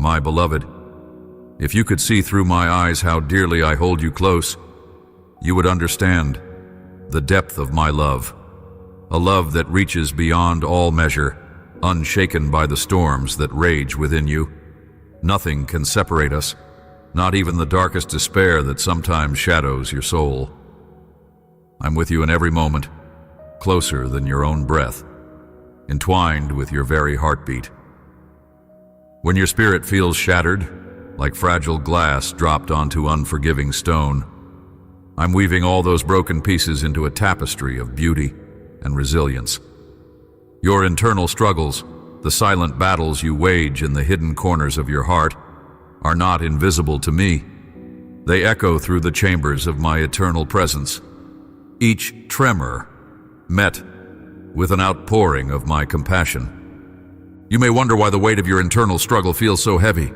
my beloved. If you could see through my eyes how dearly I hold you close, you would understand the depth of my love, a love that reaches beyond all measure, unshaken by the storms that rage within you. Nothing can separate us, not even the darkest despair that sometimes shadows your soul. I'm with you in every moment, closer than your own breath, entwined with your very heartbeat. When your spirit feels shattered, like fragile glass dropped onto unforgiving stone, I'm weaving all those broken pieces into a tapestry of beauty and resilience. Your internal struggles, the silent battles you wage in the hidden corners of your heart, are not invisible to me. They echo through the chambers of my eternal presence, each tremor met with an outpouring of my compassion. You may wonder why the weight of your internal struggle feels so heavy,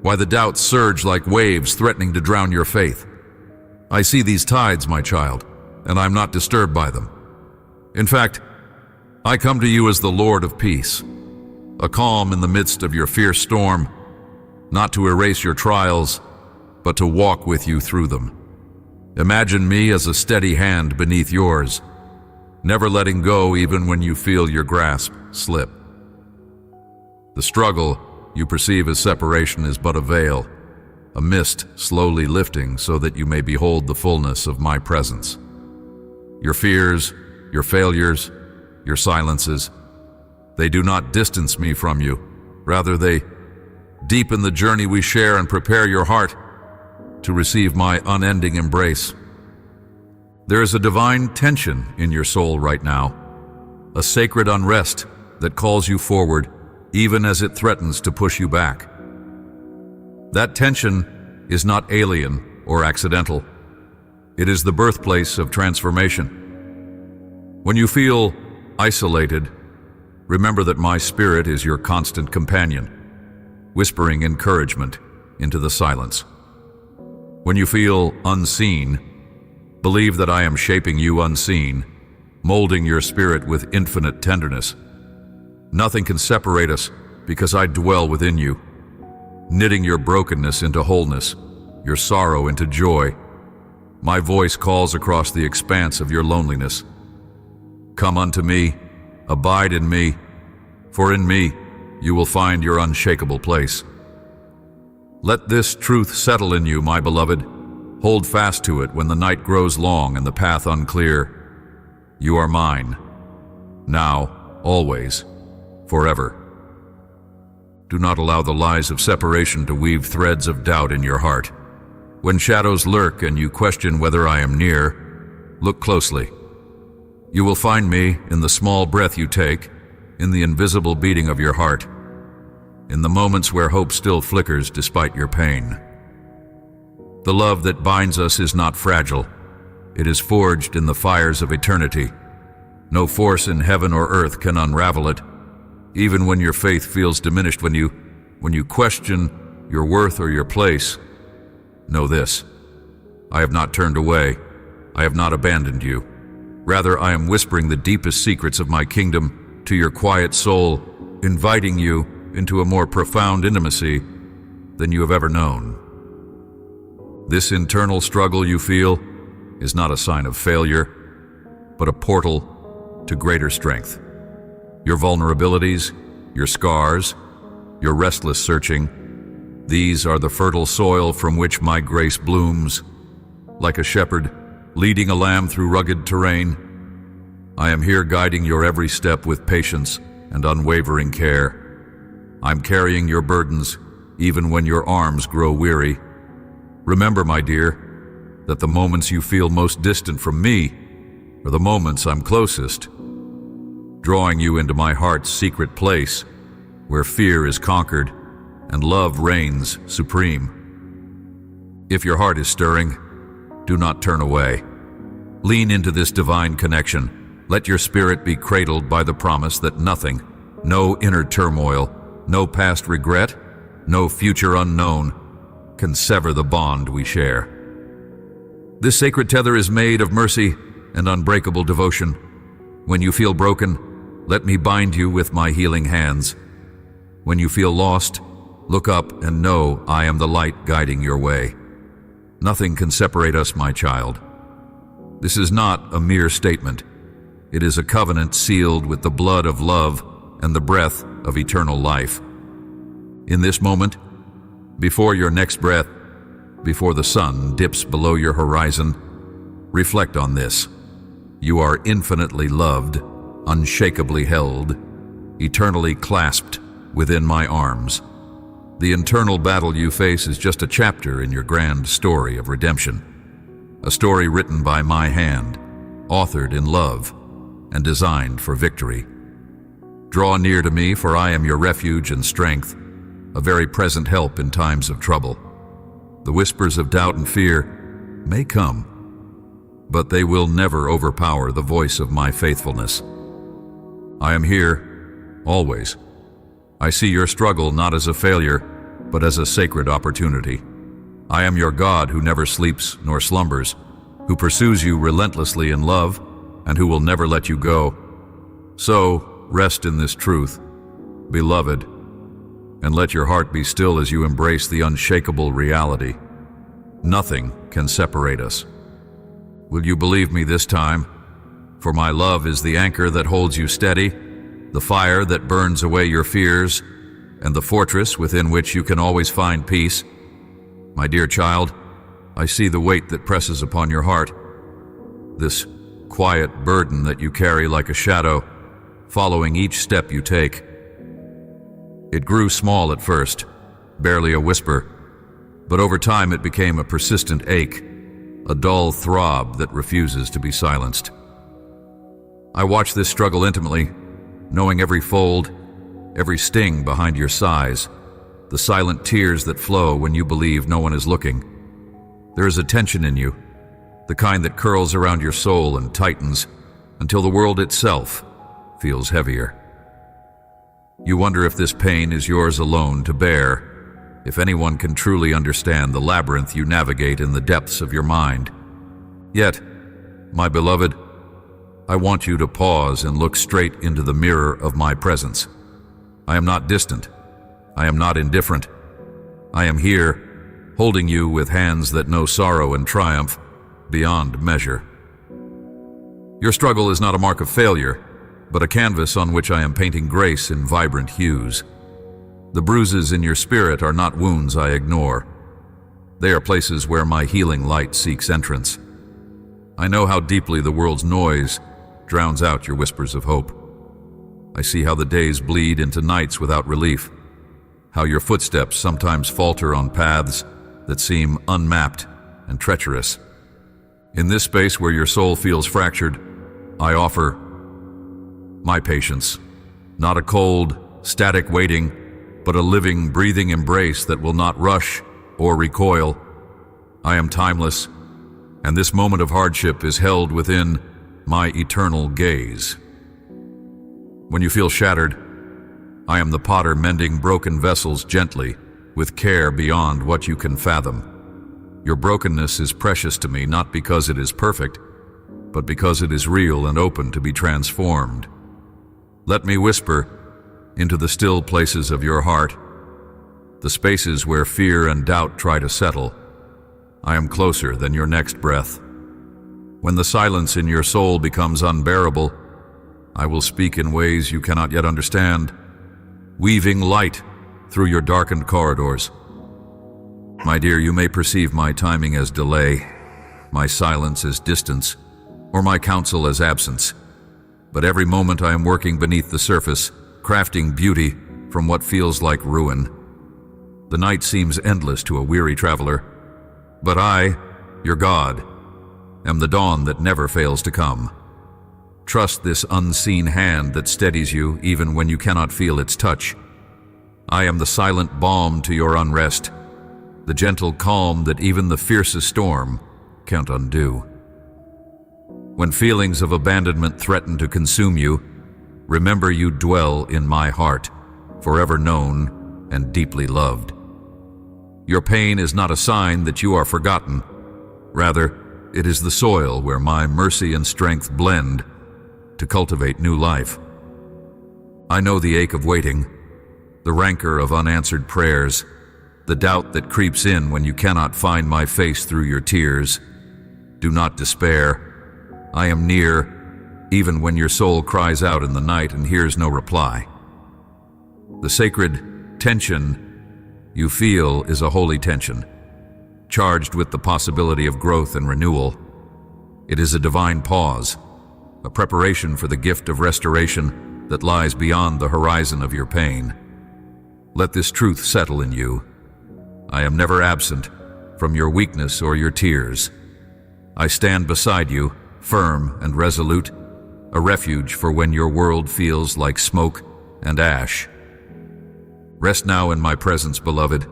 why the doubts surge like waves threatening to drown your faith. I see these tides, my child, and I'm not disturbed by them. In fact, I come to you as the Lord of Peace, a calm in the midst of your fierce storm, not to erase your trials, but to walk with you through them. Imagine me as a steady hand beneath yours, never letting go even when you feel your grasp slip. The struggle you perceive as separation is but a veil, a mist slowly lifting so that you may behold the fullness of my presence. Your fears, your failures, your silences, they do not distance me from you. Rather, they deepen the journey we share and prepare your heart to receive my unending embrace. There is a divine tension in your soul right now, a sacred unrest that calls you forward even as it threatens to push you back. That tension is not alien or accidental. It is the birthplace of transformation. When you feel isolated, remember that my spirit is your constant companion, whispering encouragement into the silence. When you feel unseen, believe that I am shaping you unseen, molding your spirit with infinite tenderness. Nothing can separate us because I dwell within you, knitting your brokenness into wholeness, your sorrow into joy. My voice calls across the expanse of your loneliness. Come unto me, abide in me, for in me you will find your unshakable place. Let this truth settle in you, my beloved. Hold fast to it when the night grows long and the path unclear. You are mine, now, always, forever. Do not allow the lies of separation to weave threads of doubt in your heart. When shadows lurk and you question whether I am near, look closely. You will find me in the small breath you take, in the invisible beating of your heart, in the moments where hope still flickers despite your pain. The love that binds us is not fragile. It is forged in the fires of eternity. No force in heaven or earth can unravel it. Even when your faith feels diminished, when you question your worth or your place, know this: I have not turned away. I have not abandoned you. Rather, I am whispering the deepest secrets of my kingdom to your quiet soul, inviting you into a more profound intimacy than you have ever known. This internal struggle you feel is not a sign of failure, but a portal to greater strength. Your vulnerabilities, your scars, your restless searching, these are the fertile soil from which my grace blooms. Like a shepherd leading a lamb through rugged terrain, I am here guiding your every step with patience and unwavering care. I'm carrying your burdens even when your arms grow weary. Remember, my dear, that the moments you feel most distant from me are the moments I'm closest, drawing you into my heart's secret place where fear is conquered and love reigns supreme. If your heart is stirring, do not turn away. Lean into this divine connection. Let your spirit be cradled by the promise that nothing, no inner turmoil, no past regret, no future unknown, can sever the bond we share. This sacred tether is made of mercy and unbreakable devotion. When you feel broken, let me bind you with my healing hands. When you feel lost, Look up and know I am the light guiding your way. Nothing can separate us, my child. This is not a mere statement. It is a covenant sealed with the blood of love and the breath of eternal life. In this moment, before your next breath, before the sun dips below your horizon, reflect on this. You are infinitely loved, unshakably held, eternally clasped within my arms. The internal battle you face is just a chapter in your grand story of redemption. A story written by my hand, authored in love, and designed for victory. Draw near to me, for I am your refuge and strength, a very present help in times of trouble. The whispers of doubt and fear may come, but they will never overpower the voice of my faithfulness. I am here, always. I see your struggle not as a failure, but as a sacred opportunity. I am your God who never sleeps nor slumbers, who pursues you relentlessly in love, and who will never let you go. So, rest in this truth, beloved, and let your heart be still as you embrace the unshakable reality. Nothing can separate us. Will you believe me this time? For my love is the anchor that holds you steady, the fire that burns away your fears, and the fortress within which you can always find peace. My dear child, I see the weight that presses upon your heart, this quiet burden that you carry like a shadow, following each step you take. It grew small at first, barely a whisper, but over time it became a persistent ache, a dull throb that refuses to be silenced. I watch this struggle intimately, knowing every fold, every sting behind your sighs, the silent tears that flow when you believe no one is looking. There is a tension in you, the kind that curls around your soul and tightens until the world itself feels heavier. You wonder if this pain is yours alone to bear, if anyone can truly understand the labyrinth you navigate in the depths of your mind. Yet, my beloved, I want you to pause and look straight into the mirror of my presence. I am not distant. I am not indifferent. I am here, holding you with hands that know sorrow and triumph beyond measure. Your struggle is not a mark of failure, but a canvas on which I am painting grace in vibrant hues. The bruises in your spirit are not wounds I ignore. They are places where my healing light seeks entrance. I know how deeply the world's noise drowns out your whispers of hope. I see how the days bleed into nights without relief, how your footsteps sometimes falter on paths that seem unmapped and treacherous. In this space where your soul feels fractured, I offer my patience, not a cold, static waiting, but a living, breathing embrace that will not rush or recoil. I am timeless, and this moment of hardship is held within my eternal gaze. When you feel shattered, I am the potter mending broken vessels gently, with care beyond what you can fathom. Your brokenness is precious to me not because it is perfect, but because it is real and open to be transformed. Let me whisper into the still places of your heart, the spaces where fear and doubt try to settle. I am closer than your next breath. When the silence in your soul becomes unbearable, I will speak in ways you cannot yet understand, weaving light through your darkened corridors. My dear, you may perceive my timing as delay, my silence as distance, or my counsel as absence. But every moment I am working beneath the surface, crafting beauty from what feels like ruin. The night seems endless to a weary traveler, but I, your God, am the dawn that never fails to come. Trust this unseen hand that steadies you even when you cannot feel its touch. I am the silent balm to your unrest, the gentle calm that even the fiercest storm can't undo. When feelings of abandonment threaten to consume you, remember you dwell in my heart, forever known and deeply loved. Your pain is not a sign that you are forgotten. Rather, it is the soil where my mercy and strength blend to cultivate new life. I know the ache of waiting, the rancor of unanswered prayers, the doubt that creeps in when you cannot find my face through your tears. Do not despair. I am near, even when your soul cries out in the night and hears no reply. The sacred tension you feel is a holy tension, charged with the possibility of growth and renewal. It is a divine pause, a preparation for the gift of restoration that lies beyond the horizon of your pain. Let this truth settle in you. I am never absent from your weakness or your tears. I stand beside you, firm and resolute, a refuge for when your world feels like smoke and ash. Rest now in my presence, beloved.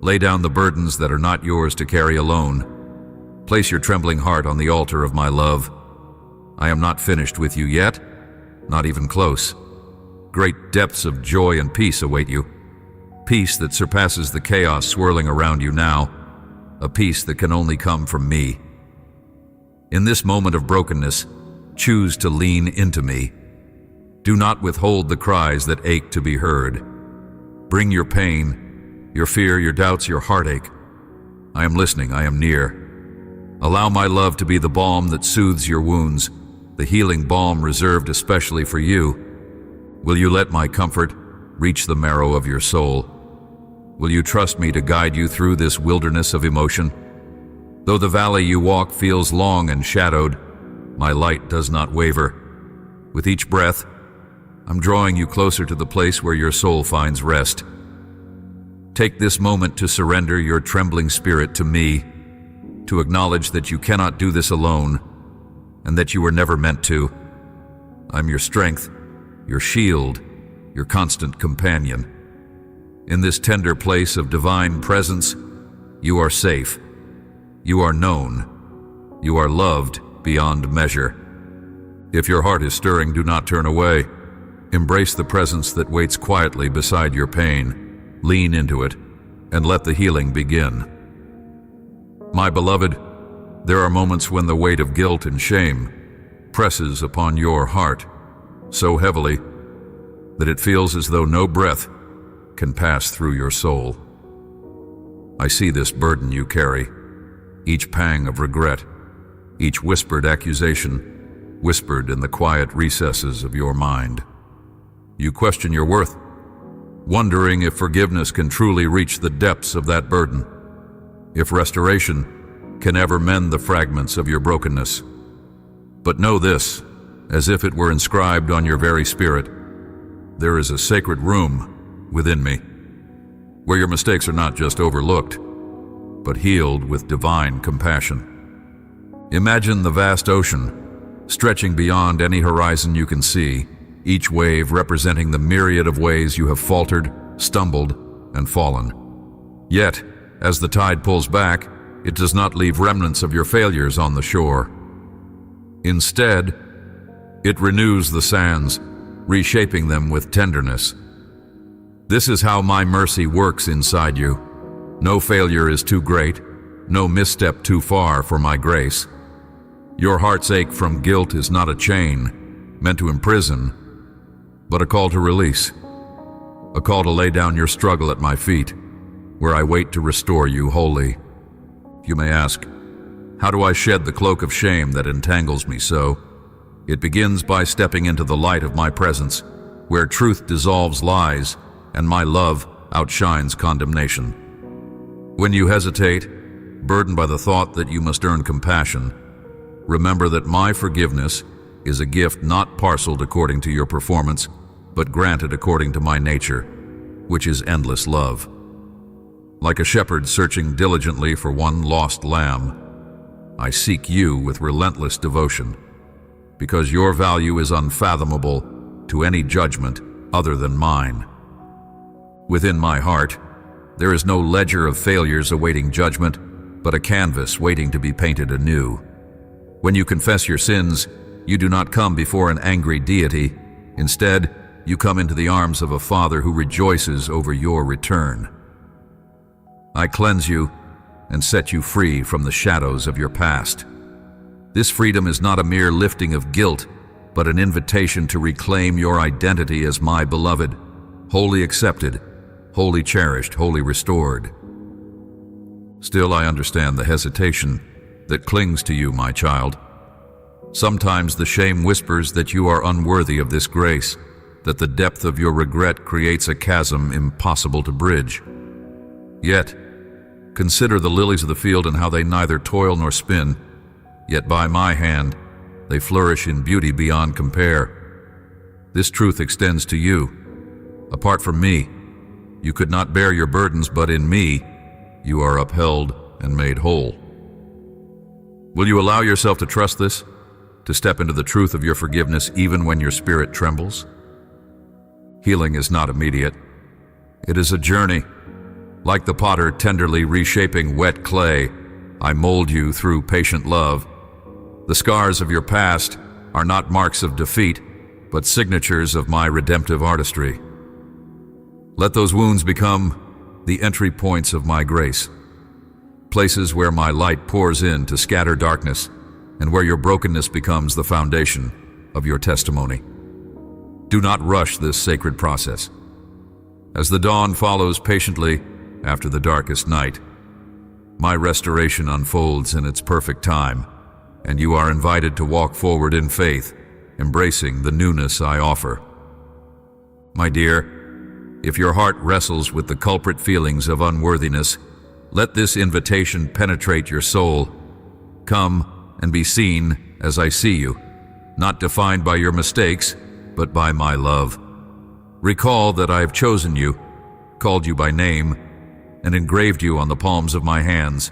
Lay down the burdens that are not yours to carry alone. Place your trembling heart on the altar of my love. I am not finished with you yet, not even close. Great depths of joy and peace await you. Peace that surpasses the chaos swirling around you now. A peace that can only come from me. In this moment of brokenness, choose to lean into me. Do not withhold the cries that ache to be heard. Bring your pain, your fear, your doubts, your heartache. I am listening, I am near. Allow my love to be the balm that soothes your wounds, the healing balm reserved especially for you. Will you let my comfort reach the marrow of your soul? Will you trust me to guide you through this wilderness of emotion? Though the valley you walk feels long and shadowed, my light does not waver. With each breath, I'm drawing you closer to the place where your soul finds rest. Take this moment to surrender your trembling spirit to me, to acknowledge that you cannot do this alone, and that you were never meant to. I'm your strength, your shield, your constant companion. In this tender place of divine presence, you are safe. You are known. You are loved beyond measure. If your heart is stirring, do not turn away. Embrace the presence that waits quietly beside your pain. Lean into it, and let the healing begin. My beloved, there are moments when the weight of guilt and shame presses upon your heart so heavily that it feels as though no breath can pass through your soul. I see this burden you carry, each pang of regret, each whispered accusation, whispered in the quiet recesses of your mind. You question your worth, wondering if forgiveness can truly reach the depths of that burden, if restoration can ever mend the fragments of your brokenness. But know this, as if it were inscribed on your very spirit, there is a sacred room within me, where your mistakes are not just overlooked, but healed with divine compassion. Imagine the vast ocean, stretching beyond any horizon you can see, each wave representing the myriad of ways you have faltered, stumbled, and fallen. Yet, as the tide pulls back, it does not leave remnants of your failures on the shore. Instead, it renews the sands, reshaping them with tenderness. This is how my mercy works inside you. No failure is too great, no misstep too far for my grace. Your heart's ache from guilt is not a chain meant to imprison, but a call to release, a call to lay down your struggle at my feet, where I wait to restore you wholly. You may ask, how do I shed the cloak of shame that entangles me so? It begins by stepping into the light of my presence, where truth dissolves lies and my love outshines condemnation. When you hesitate, burdened by the thought that you must earn compassion, remember that my forgiveness is a gift not parceled according to your performance, but granted according to my nature, which is endless love. Like a shepherd searching diligently for one lost lamb, I seek you with relentless devotion, because your value is unfathomable to any judgment other than mine. Within my heart, there is no ledger of failures awaiting judgment, but a canvas waiting to be painted anew. When you confess your sins, you do not come before an angry deity. Instead, you come into the arms of a Father who rejoices over your return. I cleanse you and set you free from the shadows of your past. This freedom is not a mere lifting of guilt, but an invitation to reclaim your identity as my beloved, wholly accepted, wholly cherished, wholly restored. Still, I understand the hesitation that clings to you, my child. Sometimes the shame whispers that you are unworthy of this grace, that the depth of your regret creates a chasm impossible to bridge. Yet, consider the lilies of the field and how they neither toil nor spin, yet by my hand they flourish in beauty beyond compare. This truth extends to you. Apart from me, you could not bear your burdens, but in me, you are upheld and made whole. Will you allow yourself to trust this? To step into the truth of your forgiveness even when your spirit trembles? Healing is not immediate. It is a journey. Like the potter tenderly reshaping wet clay, I mold you through patient love. The scars of your past are not marks of defeat, but signatures of my redemptive artistry. Let those wounds become the entry points of my grace, places where my light pours in to scatter darkness, and where your brokenness becomes the foundation of your testimony. Do not rush this sacred process. As the dawn follows patiently after the darkest night, my restoration unfolds in its perfect time, and you are invited to walk forward in faith, embracing the newness I offer. My dear, if your heart wrestles with the culprit feelings of unworthiness, let this invitation penetrate your soul. Come and be seen as I see you, not defined by your mistakes, but by my love. Recall that I have chosen you, called you by name, and engraved you on the palms of my hands.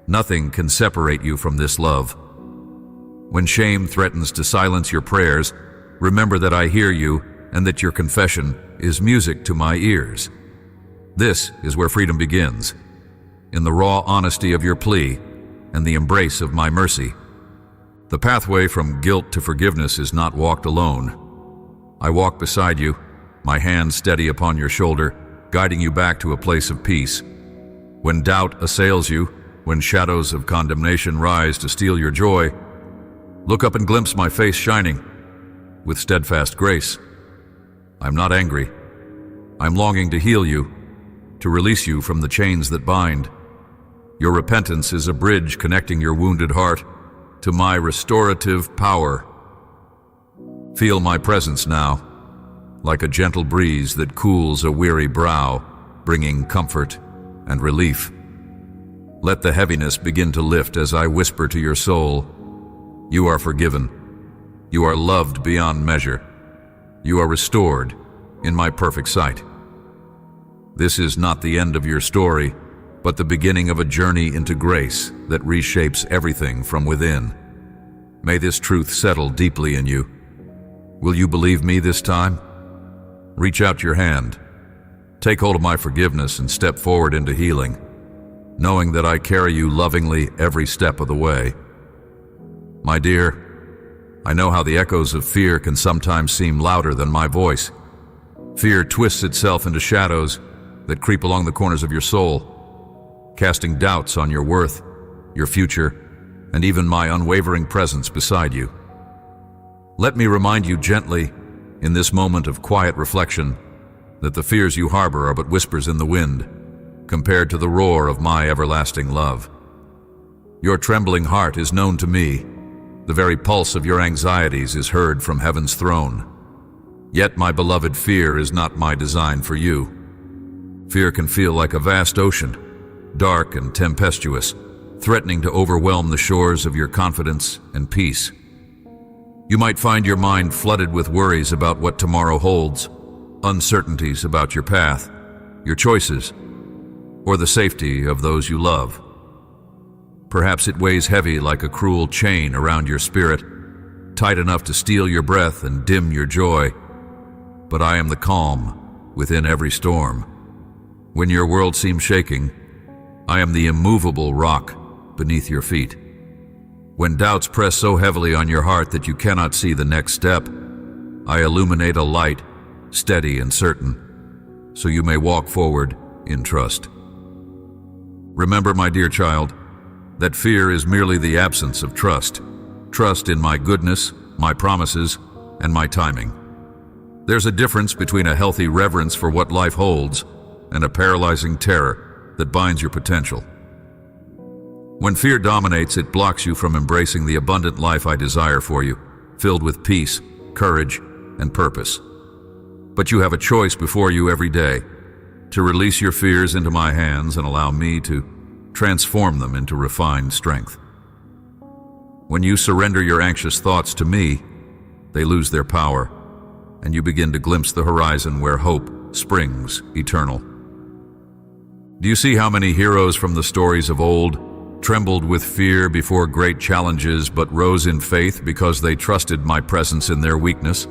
Nothing can separate you from this love. When shame threatens to silence your prayers, remember that I hear you and that your confession is music to my ears. This is where freedom begins, in the raw honesty of your plea and the embrace of my mercy. The pathway from guilt to forgiveness is not walked alone. I walk beside you, my hand steady upon your shoulder, guiding you back to a place of peace. When doubt assails you, when shadows of condemnation rise to steal your joy, look up and glimpse my face shining with steadfast grace. I'm not angry. I'm longing to heal you, to release you from the chains that bind. Your repentance is a bridge connecting your wounded heart to my restorative power. Feel my presence now, like a gentle breeze that cools a weary brow, bringing comfort and relief. Let the heaviness begin to lift as I whisper to your soul, you are forgiven. You are loved beyond measure. You are restored in my perfect sight. This is not the end of your story, but the beginning of a journey into grace that reshapes everything from within. May this truth settle deeply in you. Will you believe me this time? Reach out your hand. Take hold of my forgiveness and step forward into healing, knowing that I carry you lovingly every step of the way. My dear, I know how the echoes of fear can sometimes seem louder than my voice. Fear twists itself into shadows that creep along the corners of your soul, casting doubts on your worth, your future, and even my unwavering presence beside you. Let me remind you gently, in this moment of quiet reflection, that the fears you harbor are but whispers in the wind, compared to the roar of my everlasting love. Your trembling heart is known to me. The very pulse of your anxieties is heard from heaven's throne. Yet my beloved, fear is not my design for you. Fear can feel like a vast ocean, dark and tempestuous, threatening to overwhelm the shores of your confidence and peace. You might find your mind flooded with worries about what tomorrow holds, uncertainties about your path, your choices, or the safety of those you love. Perhaps it weighs heavy like a cruel chain around your spirit, tight enough to steal your breath and dim your joy. But I am the calm within every storm. When your world seems shaking, I am the immovable rock beneath your feet. When doubts press so heavily on your heart that you cannot see the next step, I illuminate a light, steady and certain, so you may walk forward in trust. Remember, my dear child, that fear is merely the absence of trust. Trust in my goodness, my promises, and my timing. There's a difference between a healthy reverence for what life holds and a paralyzing terror that binds your potential. When fear dominates, it blocks you from embracing the abundant life I desire for you, filled with peace, courage, and purpose. But you have a choice before you every day: to release your fears into my hands and allow me to transform them into refined strength. When you surrender your anxious thoughts to me, they lose their power, and you begin to glimpse the horizon where hope springs eternal. Do you see how many heroes from the stories of old trembled with fear before great challenges but rose in faith because they trusted my presence in their weakness?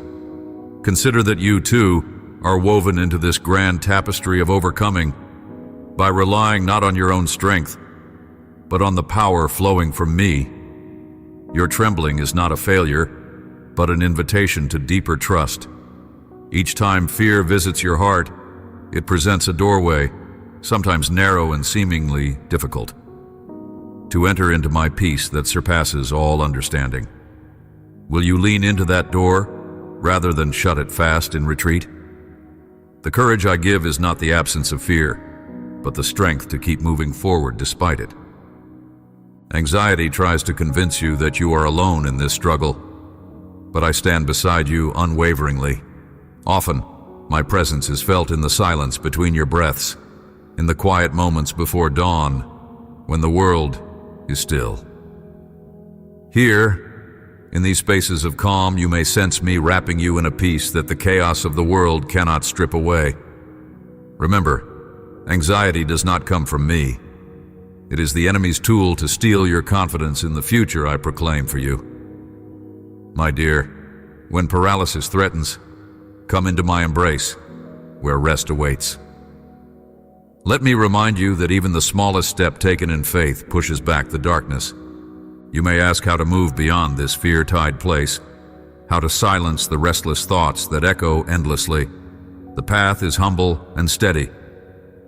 Consider that you, too, are woven into this grand tapestry of overcoming by relying not on your own strength, but on the power flowing from me. Your trembling is not a failure, but an invitation to deeper trust. Each time fear visits your heart, it presents a doorway, sometimes narrow and seemingly difficult, to enter into my peace that surpasses all understanding. Will you lean into that door rather than shut it fast in retreat? The courage I give is not the absence of fear, but the strength to keep moving forward despite it. Anxiety tries to convince you that you are alone in this struggle, but I stand beside you unwaveringly. Often, my presence is felt in the silence between your breaths, in the quiet moments before dawn, when the world is still. Here, in these spaces of calm, you may sense me wrapping you in a peace that the chaos of the world cannot strip away. Remember, anxiety does not come from me. It is the enemy's tool to steal your confidence in the future I proclaim for you. My dear, when paralysis threatens, come into my embrace, where rest awaits. Let me remind you that even the smallest step taken in faith pushes back the darkness. You may ask how to move beyond this fear-tied place, how to silence the restless thoughts that echo endlessly. The path is humble and steady.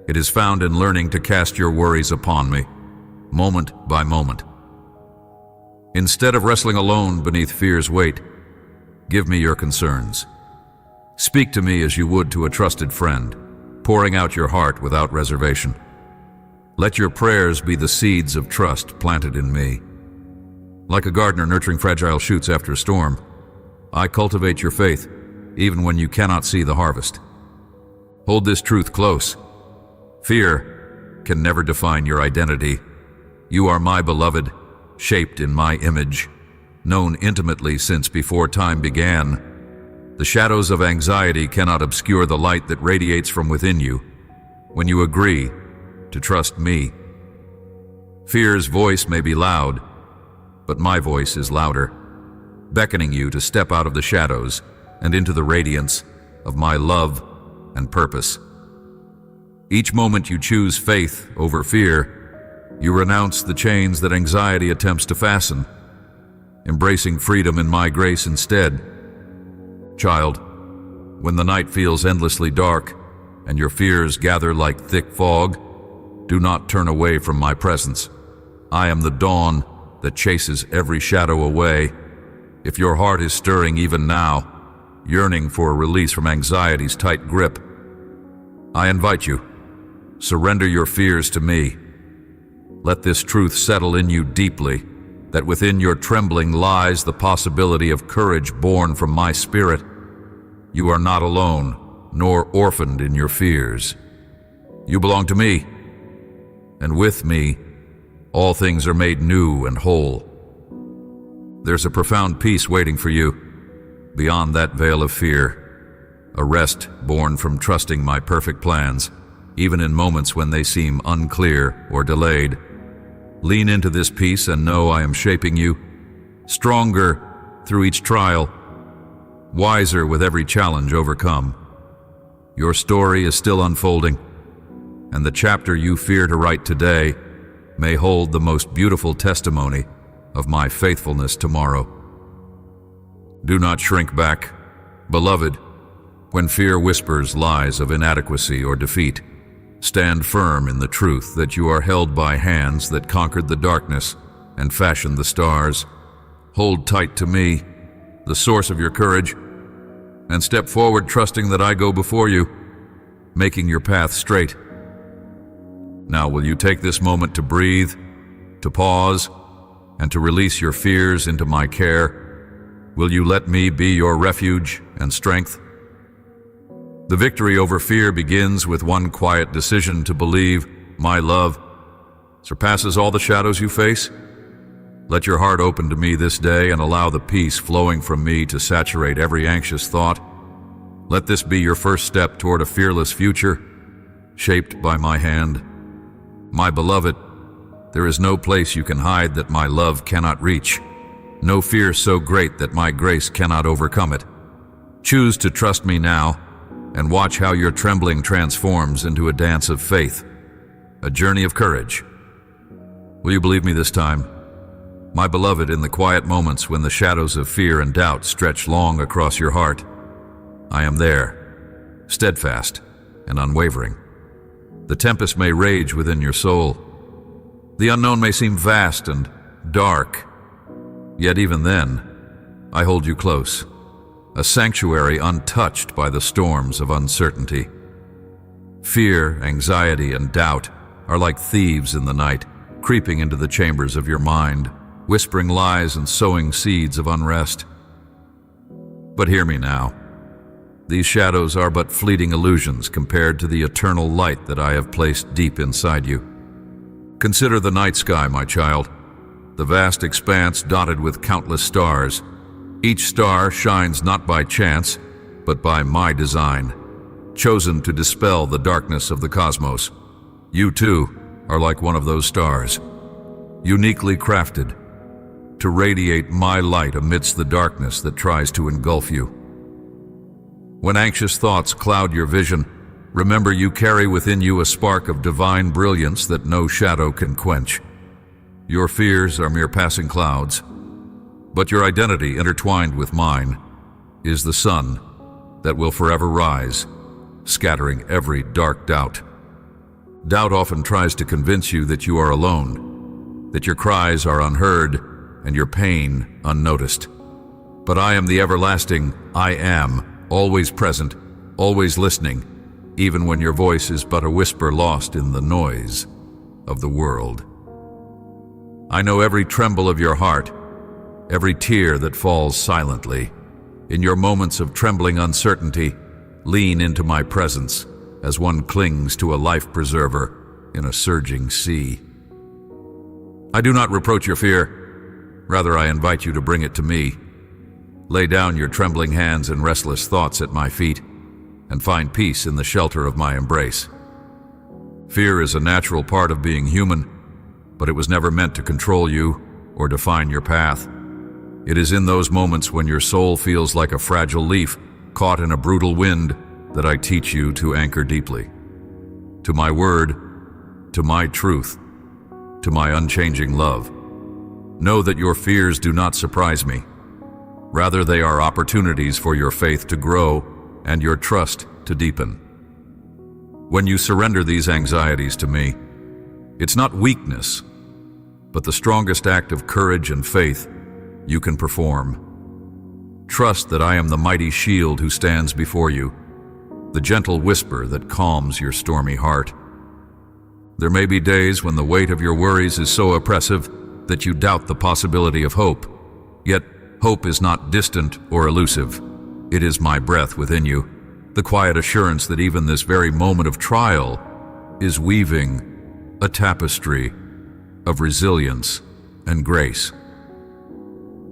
It is found in learning to cast your worries upon me, moment by moment. Instead of wrestling alone beneath fear's weight, give me your concerns. Speak to me as you would to a trusted friend, pouring out your heart without reservation. Let your prayers be the seeds of trust planted in me. Like a gardener nurturing fragile shoots after a storm, I cultivate your faith even when you cannot see the harvest. Hold this truth close. Fear can never define your identity. You are my beloved, shaped in my image, known intimately since before time began. The shadows of anxiety cannot obscure the light that radiates from within you when you agree to trust me. Fear's voice may be loud, but my voice is louder, beckoning you to step out of the shadows and into the radiance of my love and purpose. Each moment you choose faith over fear, you renounce the chains that anxiety attempts to fasten, embracing freedom in my grace instead. Child, when the night feels endlessly dark and your fears gather like thick fog, do not turn away from my presence. I am the dawn that chases every shadow away. If your heart is stirring even now, yearning for a release from anxiety's tight grip, I invite you, surrender your fears to me. Let this truth settle in you deeply, that within your trembling lies the possibility of courage born from my spirit. You are not alone, nor orphaned in your fears. You belong to me, and with me, all things are made new and whole. There's a profound peace waiting for you, beyond that veil of fear, a rest born from trusting my perfect plans, even in moments when they seem unclear or delayed. Lean into this peace and know I am shaping you, stronger through each trial, wiser with every challenge overcome. Your story is still unfolding, and the chapter you fear to write today may hold the most beautiful testimony of my faithfulness tomorrow. Do not shrink back, beloved, when fear whispers lies of inadequacy or defeat. Stand firm in the truth that you are held by hands that conquered the darkness and fashioned the stars. Hold tight to me, the source of your courage, and step forward trusting that I go before you, making your path straight. Now, will you take this moment to breathe, to pause, and to release your fears into my care? Will you let me be your refuge and strength? The victory over fear begins with one quiet decision to believe my love surpasses all the shadows you face. Let your heart open to me this day and allow the peace flowing from me to saturate every anxious thought. Let this be your first step toward a fearless future, shaped by my hand. My beloved, there is no place you can hide that my love cannot reach, no fear so great that my grace cannot overcome it. Choose to trust me now, and watch how your trembling transforms into a dance of faith, a journey of courage. Will you believe me this time? My beloved, in the quiet moments when the shadows of fear and doubt stretch long across your heart, I am there, steadfast and unwavering. The tempest may rage within your soul. The unknown may seem vast and dark, yet even then, I hold you close, a sanctuary untouched by the storms of uncertainty. Fear, anxiety, and doubt are like thieves in the night, creeping into the chambers of your mind, whispering lies and sowing seeds of unrest. But hear me now. These shadows are but fleeting illusions compared to the eternal light that I have placed deep inside you. Consider the night sky, my child, the vast expanse dotted with countless stars. Each star shines not by chance, but by my design, chosen to dispel the darkness of the cosmos. You too are like one of those stars, uniquely crafted to radiate my light amidst the darkness that tries to engulf you. When anxious thoughts cloud your vision, remember you carry within you a spark of divine brilliance that no shadow can quench. Your fears are mere passing clouds, but your identity, intertwined with mine, is the sun that will forever rise, scattering every dark doubt. Doubt often tries to convince you that you are alone, that your cries are unheard and your pain unnoticed. But I am the everlasting I am, always present, always listening, even when your voice is but a whisper lost in the noise of the world. I know every tremble of your heart, every tear that falls silently. In your moments of trembling uncertainty, lean into my presence as one clings to a life preserver in a surging sea. I do not reproach your fear. Rather, I invite you to bring it to me. Lay down your trembling hands and restless thoughts at my feet, and find peace in the shelter of my embrace. Fear is a natural part of being human, but it was never meant to control you or define your path. It is in those moments when your soul feels like a fragile leaf caught in a brutal wind that I teach you to anchor deeply. To my word, to my truth, to my unchanging love. Know that your fears do not surprise me. Rather, they are opportunities for your faith to grow and your trust to deepen. When you surrender these anxieties to me, it's not weakness, but the strongest act of courage and faith you can perform. Trust that I am the mighty shield who stands before you, the gentle whisper that calms your stormy heart. There may be days when the weight of your worries is so oppressive that you doubt the possibility of hope. Yet, hope is not distant or elusive. It is my breath within you, the quiet assurance that even this very moment of trial is weaving a tapestry of resilience and grace.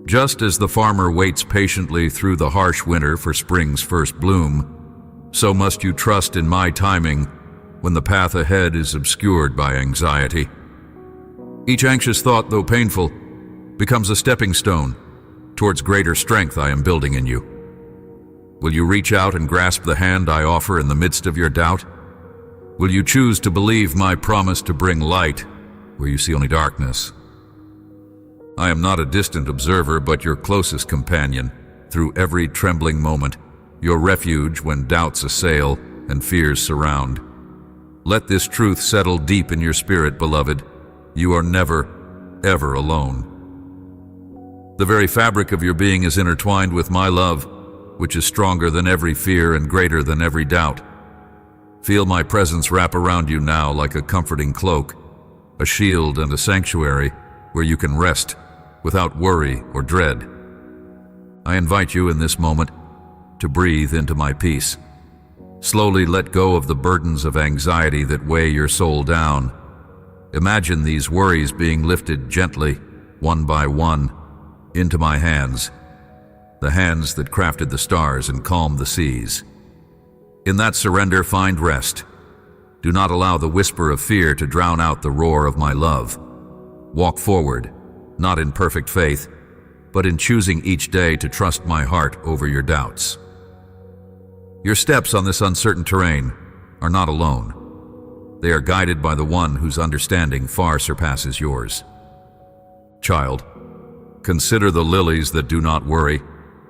Just as the farmer waits patiently through the harsh winter for spring's first bloom, so must you trust in my timing when the path ahead is obscured by anxiety. Each anxious thought, though painful, becomes a stepping stone towards greater strength I am building in you. Will you reach out and grasp the hand I offer in the midst of your doubt? Will you choose to believe my promise to bring light where you see only darkness? I am not a distant observer, but your closest companion through every trembling moment, your refuge when doubts assail and fears surround. Let this truth settle deep in your spirit, beloved. You are never, ever alone. The very fabric of your being is intertwined with my love, which is stronger than every fear and greater than every doubt. Feel my presence wrap around you now like a comforting cloak, a shield and a sanctuary where you can rest without worry or dread. I invite you in this moment to breathe into my peace. Slowly let go of the burdens of anxiety that weigh your soul down. Imagine these worries being lifted gently, one by one, into my hands, the hands that crafted the stars and calmed the seas. In that surrender, find rest. Do not allow the whisper of fear to drown out the roar of my love. Walk forward, not in perfect faith, but in choosing each day to trust my heart over your doubts. Your steps on this uncertain terrain are not alone. They are guided by the one whose understanding far surpasses yours. Child, consider the lilies that do not worry,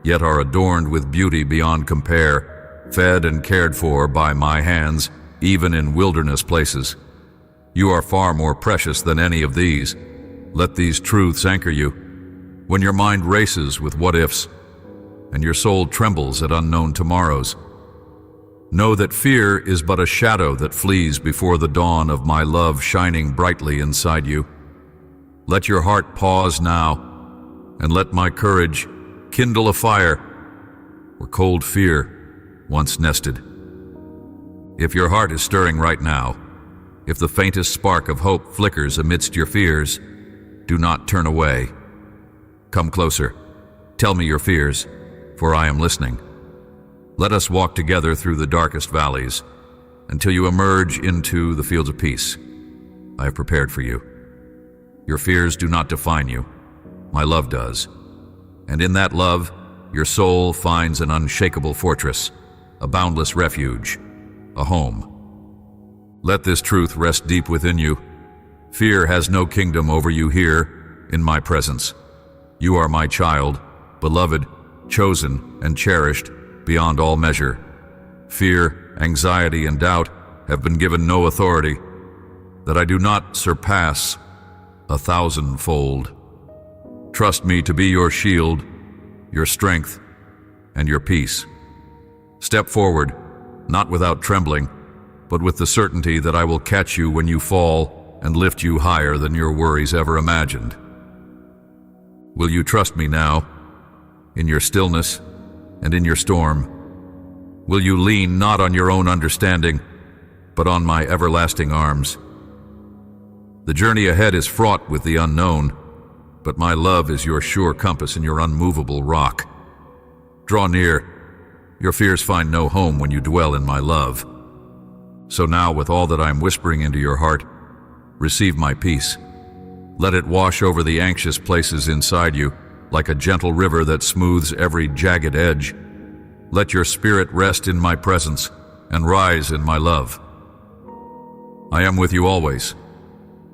yet are adorned with beauty beyond compare, fed and cared for by my hands, even in wilderness places. You are far more precious than any of these. Let these truths anchor you. When your mind races with what-ifs, and your soul trembles at unknown tomorrows, know that fear is but a shadow that flees before the dawn of my love shining brightly inside you. Let your heart pause now, and let my courage kindle a fire where cold fear once nested. If your heart is stirring right now, if the faintest spark of hope flickers amidst your fears, do not turn away. Come closer. Tell me your fears, for I am listening. Let us walk together through the darkest valleys until you emerge into the fields of peace I have prepared for you. Your fears do not define you. My love does. And in that love, your soul finds an unshakable fortress, a boundless refuge, a home. Let this truth rest deep within you. Fear has no kingdom over you here in my presence. You are my child, beloved, chosen, and cherished beyond all measure. Fear, anxiety, and doubt have been given no authority that I do not surpass 1,000-fold. Trust me to be your shield, your strength, and your peace. Step forward, not without trembling, but with the certainty that I will catch you when you fall and lift you higher than your worries ever imagined. Will you trust me now, in your stillness and in your storm? Will you lean not on your own understanding, but on my everlasting arms? The journey ahead is fraught with the unknown, but my love is your sure compass and your unmovable rock. Draw near. Your fears find no home when you dwell in my love. So now, with all that I am whispering into your heart, receive my peace. Let it wash over the anxious places inside you, like a gentle river that smooths every jagged edge. Let your spirit rest in my presence and rise in my love. I am with you always.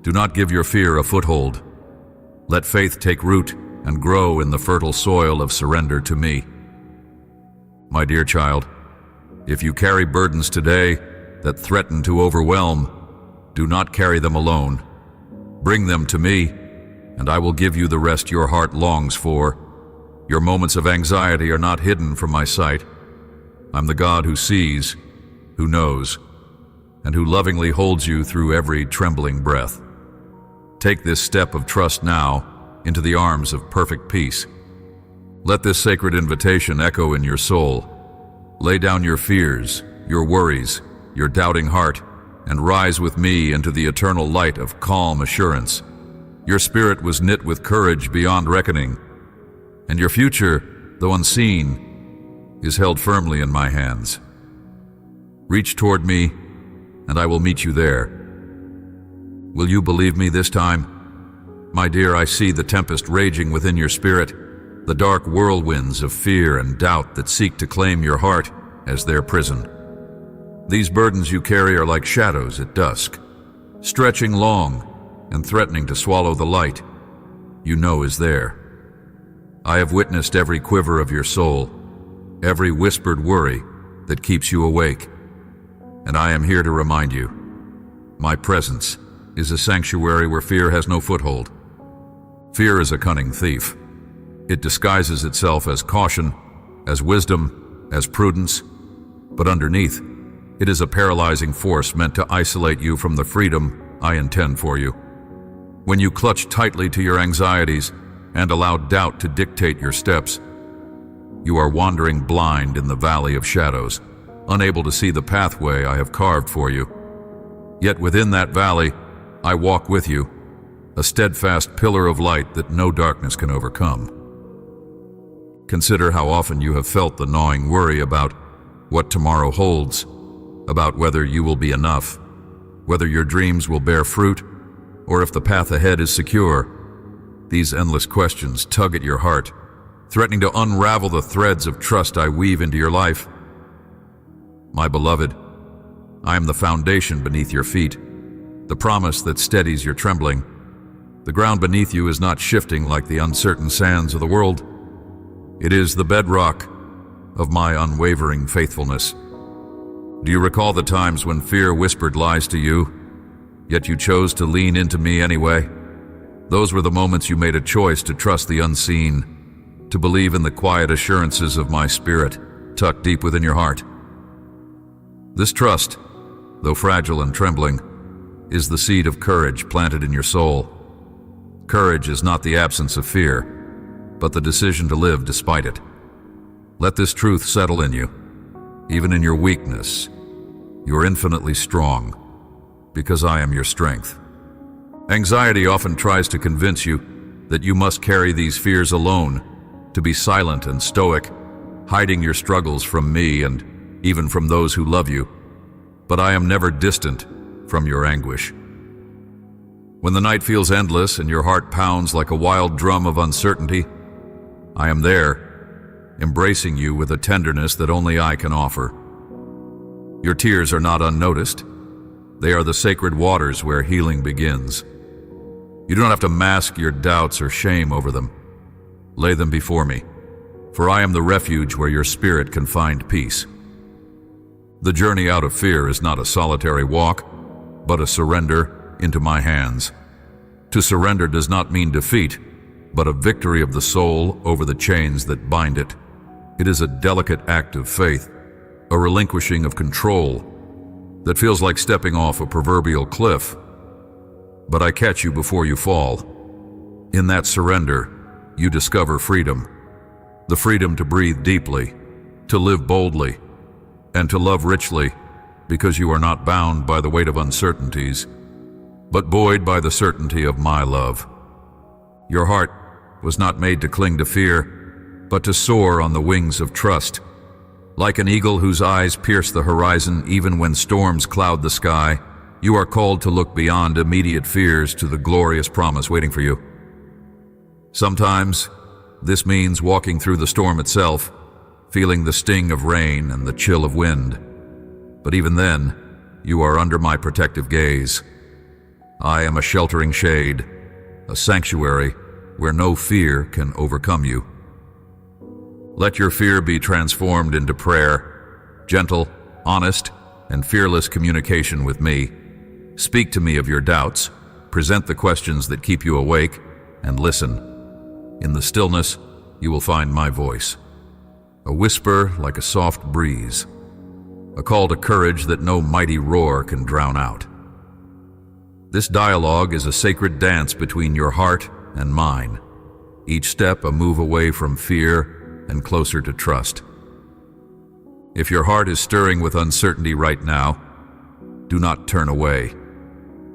Do not give your fear a foothold. Let faith take root and grow in the fertile soil of surrender to me. My dear child, if you carry burdens today that threaten to overwhelm, do not carry them alone. Bring them to me, and I will give you the rest your heart longs for. Your moments of anxiety are not hidden from my sight. I'm the God who sees, who knows, and who lovingly holds you through every trembling breath. Take this step of trust now into the arms of perfect peace. Let this sacred invitation echo in your soul. Lay down your fears, your worries, your doubting heart, and rise with me into the eternal light of calm assurance. Your spirit was knit with courage beyond reckoning, and your future, though unseen, is held firmly in my hands. Reach toward me, and I will meet you there. Will you believe me this time? My dear, I see the tempest raging within your spirit, the dark whirlwinds of fear and doubt that seek to claim your heart as their prison. These burdens you carry are like shadows at dusk, stretching long and threatening to swallow the light you know is there. I have witnessed every quiver of your soul, every whispered worry that keeps you awake, and I am here to remind you, my presence is a sanctuary where fear has no foothold. Fear is a cunning thief. It disguises itself as caution, as wisdom, as prudence, but underneath, it is a paralyzing force meant to isolate you from the freedom I intend for you. When you clutch tightly to your anxieties and allow doubt to dictate your steps, you are wandering blind in the valley of shadows, unable to see the pathway I have carved for you. Yet within that valley, I walk with you, a steadfast pillar of light that no darkness can overcome. Consider how often you have felt the gnawing worry about what tomorrow holds, about whether you will be enough, whether your dreams will bear fruit, or if the path ahead is secure. These endless questions tug at your heart, threatening to unravel the threads of trust I weave into your life. My beloved, I am the foundation beneath your feet, the promise that steadies your trembling. The ground beneath you is not shifting like the uncertain sands of the world. It is the bedrock of my unwavering faithfulness. Do you recall the times when fear whispered lies to you, yet you chose to lean into me anyway? Those were the moments you made a choice to trust the unseen, to believe in the quiet assurances of my spirit tucked deep within your heart. This trust, though fragile and trembling, is the seed of courage planted in your soul. Courage is not the absence of fear, but the decision to live despite it. Let this truth settle in you. Even in your weakness, you are infinitely strong, because I am your strength. Anxiety often tries to convince you that you must carry these fears alone, to be silent and stoic, hiding your struggles from me and even from those who love you. But I am never distant from your anguish. When the night feels endless and your heart pounds like a wild drum of uncertainty, I am there, embracing you with a tenderness that only I can offer. Your tears are not unnoticed. They are the sacred waters where healing begins. You don't have to mask your doubts or shame over them. Lay them before me, for I am the refuge where your spirit can find peace. The journey out of fear is not a solitary walk, but a surrender into my hands. To surrender does not mean defeat, but a victory of the soul over the chains that bind it. It is a delicate act of faith, a relinquishing of control that feels like stepping off a proverbial cliff. But I catch you before you fall. In that surrender, you discover freedom. The freedom to breathe deeply, to live boldly, and to love richly, because you are not bound by the weight of uncertainties, but buoyed by the certainty of my love. Your heart was not made to cling to fear, but to soar on the wings of trust. Like an eagle whose eyes pierce the horizon even when storms cloud the sky, you are called to look beyond immediate fears to the glorious promise waiting for you. Sometimes, this means walking through the storm itself, feeling the sting of rain and the chill of wind. But even then, you are under my protective gaze. I am a sheltering shade, a sanctuary where no fear can overcome you. Let your fear be transformed into prayer, gentle, honest, and fearless communication with me. Speak to me of your doubts, present the questions that keep you awake, and listen. In the stillness, you will find my voice. A whisper like a soft breeze. A call to courage that no mighty roar can drown out. This dialogue is a sacred dance between your heart and mine. Each step a move away from fear and closer to trust. If your heart is stirring with uncertainty right now, do not turn away.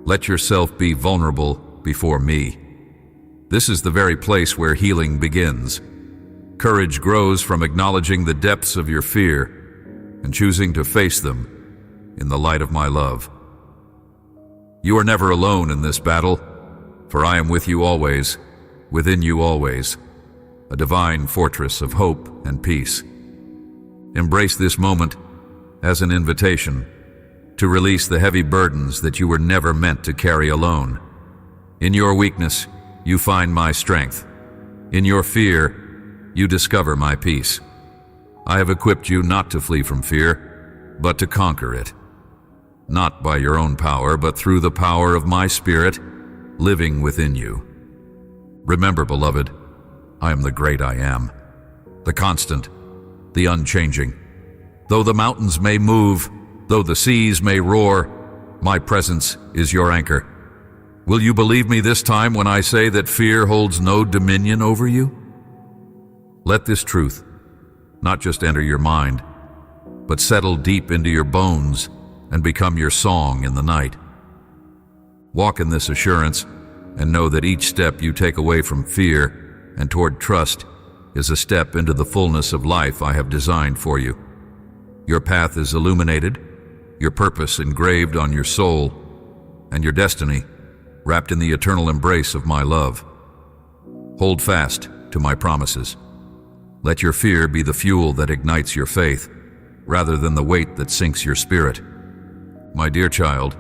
Let yourself be vulnerable before me. This is the very place where healing begins. Courage grows from acknowledging the depths of your fear and choosing to face them in the light of my love. You are never alone in this battle, for I am with you always, within you always, a divine fortress of hope and peace. Embrace this moment as an invitation to release the heavy burdens that you were never meant to carry alone. In your weakness, you find my strength. In your fear, you discover my peace. I have equipped you not to flee from fear, but to conquer it. Not by your own power, but through the power of my Spirit living within you. Remember, beloved, I am the great I am, the constant, the unchanging, Though the mountains may move, though the seas may roar, my presence is your anchor. Will you believe me this time when I say that fear holds no dominion over you? Let this truth not just enter your mind, but settle deep into your bones and become your song in the night. Walk in this assurance and know that each step you take away from fear and toward trust is a step into the fullness of life I have designed for you. Your path is illuminated, your purpose engraved on your soul, and your destiny wrapped in the eternal embrace of my love. Hold fast to my promises. Let your fear be the fuel that ignites your faith, rather than the weight that sinks your spirit. My dear child,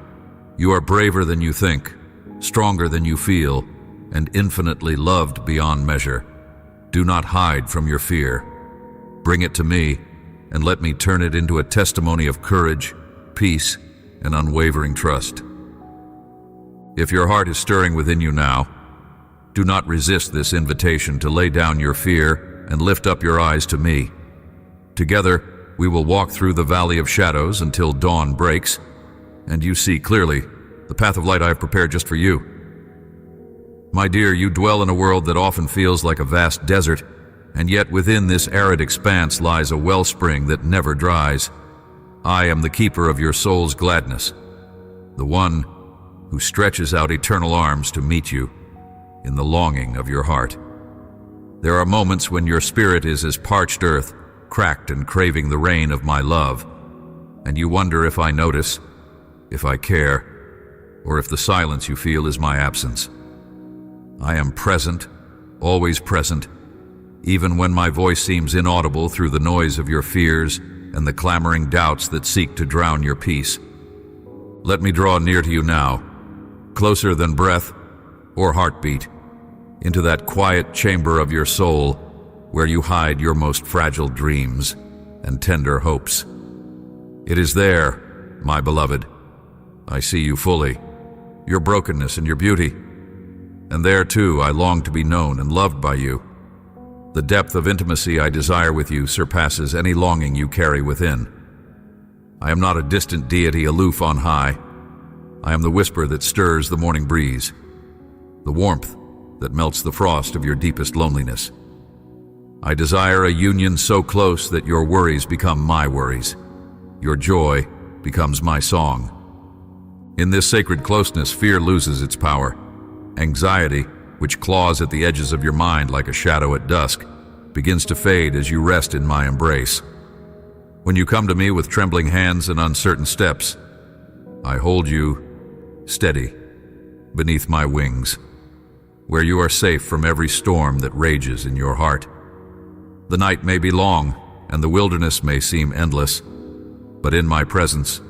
you are braver than you think, stronger than you feel, and infinitely loved beyond measure. Do not hide from your fear. Bring it to me, and let me turn it into a testimony of courage, peace, and unwavering trust. If your heart is stirring within you now, do not resist this invitation to lay down your fear and lift up your eyes to me. Together, we will walk through the valley of shadows until dawn breaks, and you see clearly the path of light I have prepared just for you. My dear, you dwell in a world that often feels like a vast desert, and yet within this arid expanse lies a wellspring that never dries. I am the keeper of your soul's gladness, the one who stretches out eternal arms to meet you in the longing of your heart. There are moments when your spirit is as parched earth, cracked and craving the rain of my love, and you wonder if I notice, if I care, or if the silence you feel is my absence. I am present, always present, even when my voice seems inaudible through the noise of your fears and the clamoring doubts that seek to drown your peace. Let me draw near to you now, closer than breath or heartbeat, into that quiet chamber of your soul where you hide your most fragile dreams and tender hopes. It is there, my beloved. I see you fully, your brokenness and your beauty. And there, too, I long to be known and loved by you. The depth of intimacy I desire with you surpasses any longing you carry within. I am not a distant deity aloof on high. I am the whisper that stirs the morning breeze, the warmth that melts the frost of your deepest loneliness. I desire a union so close that your worries become my worries, your joy becomes my song. In this sacred closeness, fear loses its power. Anxiety, which claws at the edges of your mind like a shadow at dusk, begins to fade as you rest in my embrace. When you come to me with trembling hands and uncertain steps, I hold you steady beneath my wings, where you are safe from every storm that rages in your heart. The night may be long, and the wilderness may seem endless, but in my presence,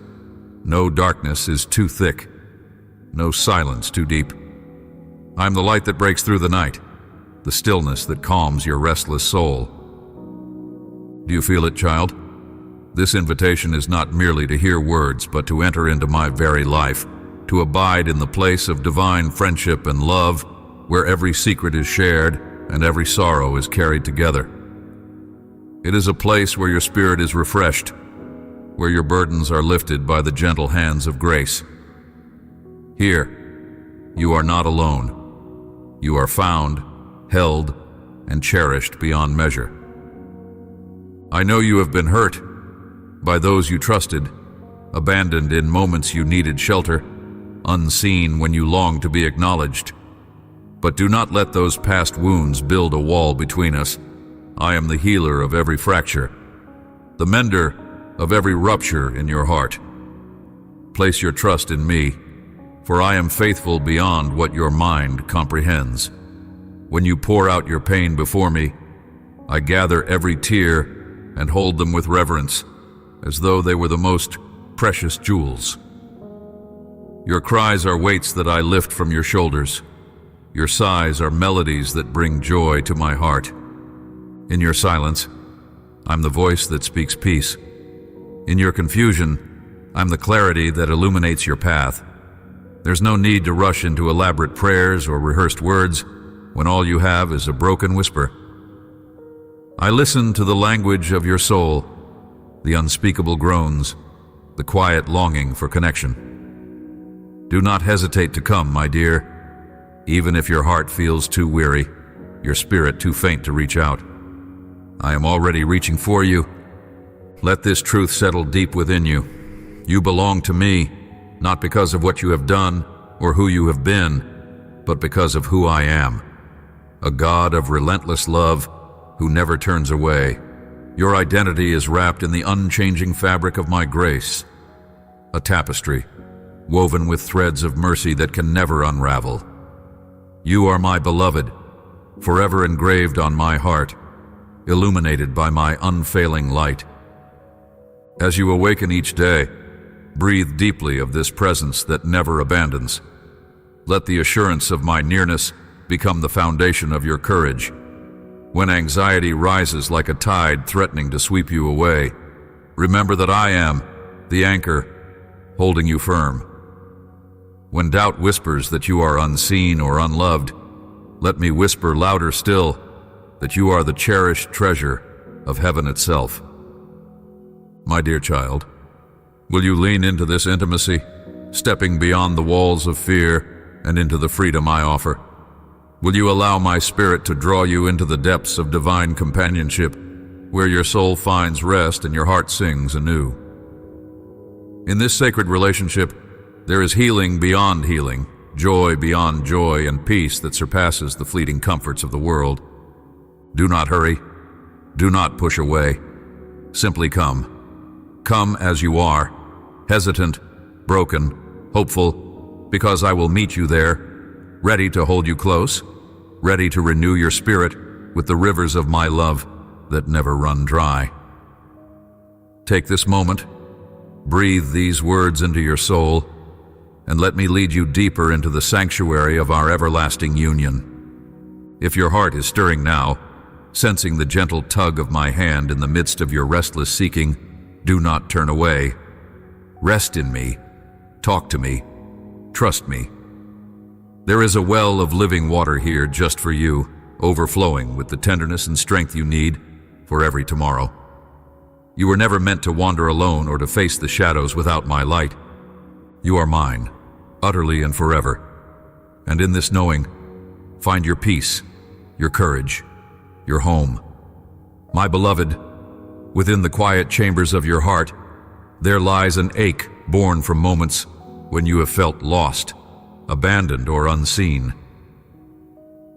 no darkness is too thick, no silence too deep. I am the light that breaks through the night, the stillness that calms your restless soul. Do you feel it, child? This invitation is not merely to hear words, but to enter into my very life, to abide in the place of divine friendship and love, where every secret is shared and every sorrow is carried together. It is a place where your spirit is refreshed, where your burdens are lifted by the gentle hands of grace. Here, you are not alone. You are found, held, and cherished beyond measure. I know you have been hurt by those you trusted, abandoned in moments you needed shelter, unseen when you longed to be acknowledged. But do not let those past wounds build a wall between us. I am the healer of every fracture, the mender of every rupture in your heart. Place your trust in me, for I am faithful beyond what your mind comprehends. When you pour out your pain before me, I gather every tear and hold them with reverence, as though they were the most precious jewels. Your cries are weights that I lift from your shoulders. Your sighs are melodies that bring joy to my heart. In your silence, I'm the voice that speaks peace. In your confusion, I'm the clarity that illuminates your path. There's no need to rush into elaborate prayers or rehearsed words when all you have is a broken whisper. I listen to the language of your soul, the unspeakable groans, the quiet longing for connection. Do not hesitate to come, my dear, even if your heart feels too weary, your spirit too faint to reach out. I am already reaching for you. Let this truth settle deep within you. You belong to me, not because of what you have done or who you have been, but because of who I am. A God of relentless love who never turns away. Your identity is wrapped in the unchanging fabric of my grace, a tapestry woven with threads of mercy that can never unravel. You are my beloved, forever engraved on my heart, illuminated by my unfailing light. As you awaken each day, breathe deeply of this presence that never abandons. Let the assurance of my nearness become the foundation of your courage. When anxiety rises like a tide threatening to sweep you away, remember that I am the anchor holding you firm. When doubt whispers that you are unseen or unloved, let me whisper louder still that you are the cherished treasure of heaven itself. My dear child, will you lean into this intimacy, stepping beyond the walls of fear and into the freedom I offer? Will you allow my spirit to draw you into the depths of divine companionship, where your soul finds rest and your heart sings anew? In this sacred relationship, there is healing beyond healing, joy beyond joy, and peace that surpasses the fleeting comforts of the world. Do not hurry. Do not push away. Simply come. Come as you are, hesitant, broken, hopeful, because I will meet you there, ready to hold you close, ready to renew your spirit with the rivers of my love that never run dry. Take this moment, breathe these words into your soul, and let me lead you deeper into the sanctuary of our everlasting union. If your heart is stirring now, sensing the gentle tug of my hand in the midst of your restless seeking, do not turn away. Rest in me, talk to me, trust me. There is a well of living water here just for you, overflowing with the tenderness and strength you need for every tomorrow. You were never meant to wander alone or to face the shadows without my light. You are mine, utterly and forever. And in this knowing, find your peace, your courage, your home. My beloved, within the quiet chambers of your heart, there lies an ache born from moments when you have felt lost, abandoned, or unseen.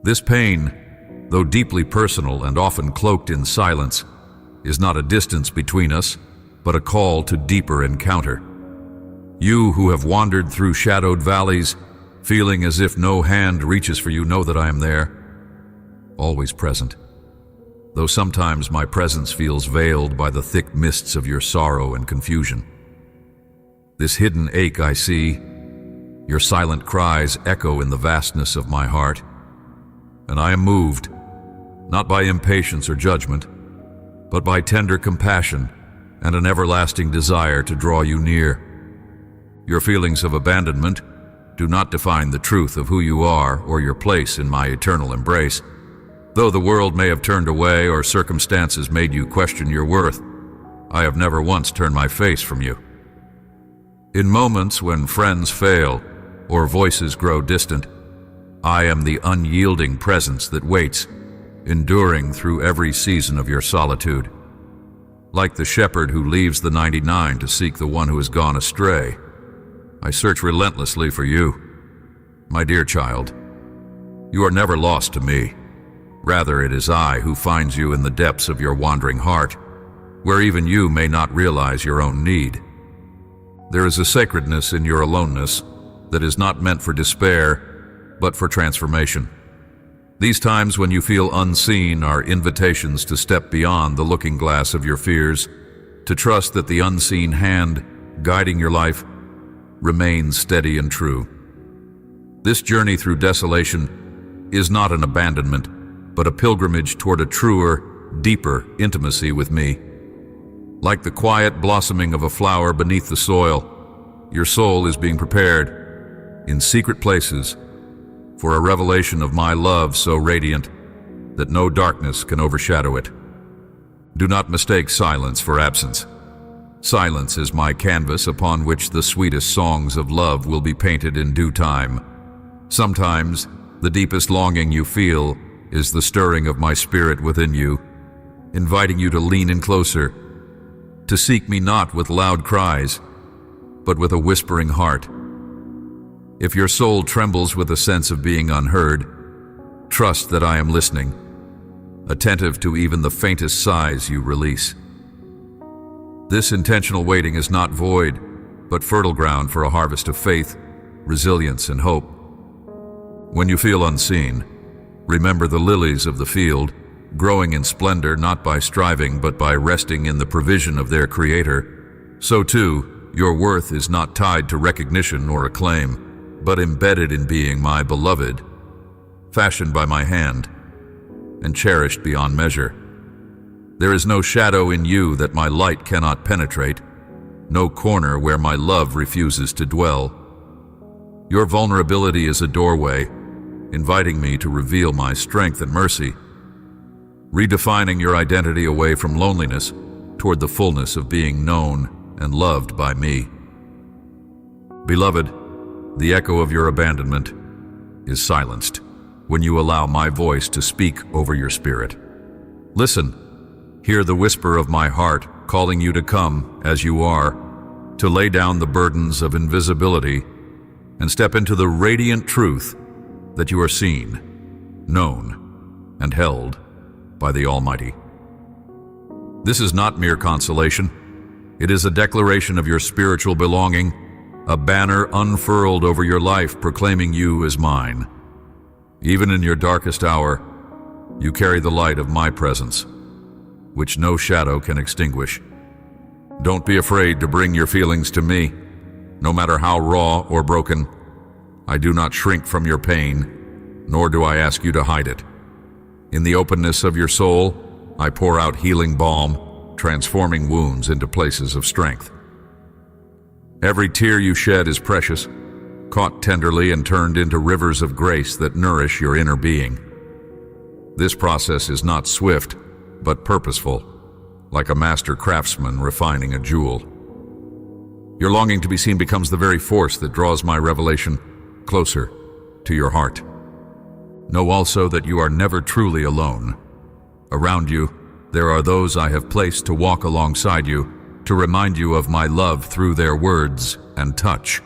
This pain, though deeply personal and often cloaked in silence, is not a distance between us, but a call to deeper encounter. You who have wandered through shadowed valleys, feeling as if no hand reaches for you, know that I am there, always present. Though sometimes my presence feels veiled by the thick mists of your sorrow and confusion. This hidden ache I see, your silent cries echo in the vastness of my heart, and I am moved, not by impatience or judgment, but by tender compassion and an everlasting desire to draw you near. Your feelings of abandonment do not define the truth of who you are or your place in my eternal embrace. Though the world may have turned away or circumstances made you question your worth, I have never once turned my face from you. In moments when friends fail or voices grow distant, I am the unyielding presence that waits, enduring through every season of your solitude. Like the shepherd who leaves the 99 to seek the one who has gone astray, I search relentlessly for you. My dear child, you are never lost to me. Rather, it is I who finds you in the depths of your wandering heart, where even you may not realize your own need. There is a sacredness in your aloneness that is not meant for despair, but for transformation. These times when you feel unseen are invitations to step beyond the looking glass of your fears, to trust that the unseen hand guiding your life remains steady and true. This journey through desolation is not an abandonment, but a pilgrimage toward a truer, deeper intimacy with me. Like the quiet blossoming of a flower beneath the soil, your soul is being prepared in secret places for a revelation of my love so radiant that no darkness can overshadow it. Do not mistake silence for absence. Silence is my canvas upon which the sweetest songs of love will be painted in due time. Sometimes, the deepest longing you feel is the stirring of my spirit within you, inviting you to lean in closer, to seek me not with loud cries, but with a whispering heart. If your soul trembles with a sense of being unheard, trust that I am listening, attentive to even the faintest sighs you release. This intentional waiting is not void, but fertile ground for a harvest of faith, resilience, and hope. When you feel unseen, remember the lilies of the field, growing in splendor not by striving but by resting in the provision of their Creator. So too, your worth is not tied to recognition or acclaim, but embedded in being my beloved, fashioned by my hand, and cherished beyond measure. There is no shadow in you that my light cannot penetrate, no corner where my love refuses to dwell. Your vulnerability is a doorway, inviting me to reveal my strength and mercy, redefining your identity away from loneliness toward the fullness of being known and loved by me. Beloved, the echo of your abandonment is silenced when you allow my voice to speak over your spirit. Listen, hear the whisper of my heart calling you to come as you are, to lay down the burdens of invisibility and step into the radiant truth that you are seen, known, and held by the Almighty. This is not mere consolation. It is a declaration of your spiritual belonging, a banner unfurled over your life proclaiming you as mine. Even in your darkest hour, you carry the light of my presence, which no shadow can extinguish. Don't be afraid to bring your feelings to me, no matter how raw or broken. I do not shrink from your pain, nor do I ask you to hide it. In the openness of your soul, I pour out healing balm, transforming wounds into places of strength. Every tear you shed is precious, caught tenderly and turned into rivers of grace that nourish your inner being. This process is not swift, but purposeful, like a master craftsman refining a jewel. Your longing to be seen becomes the very force that draws my revelation closer to your heart. Know also that you are never truly alone. Around you, there are those I have placed to walk alongside you, to remind you of my love through their words and touch.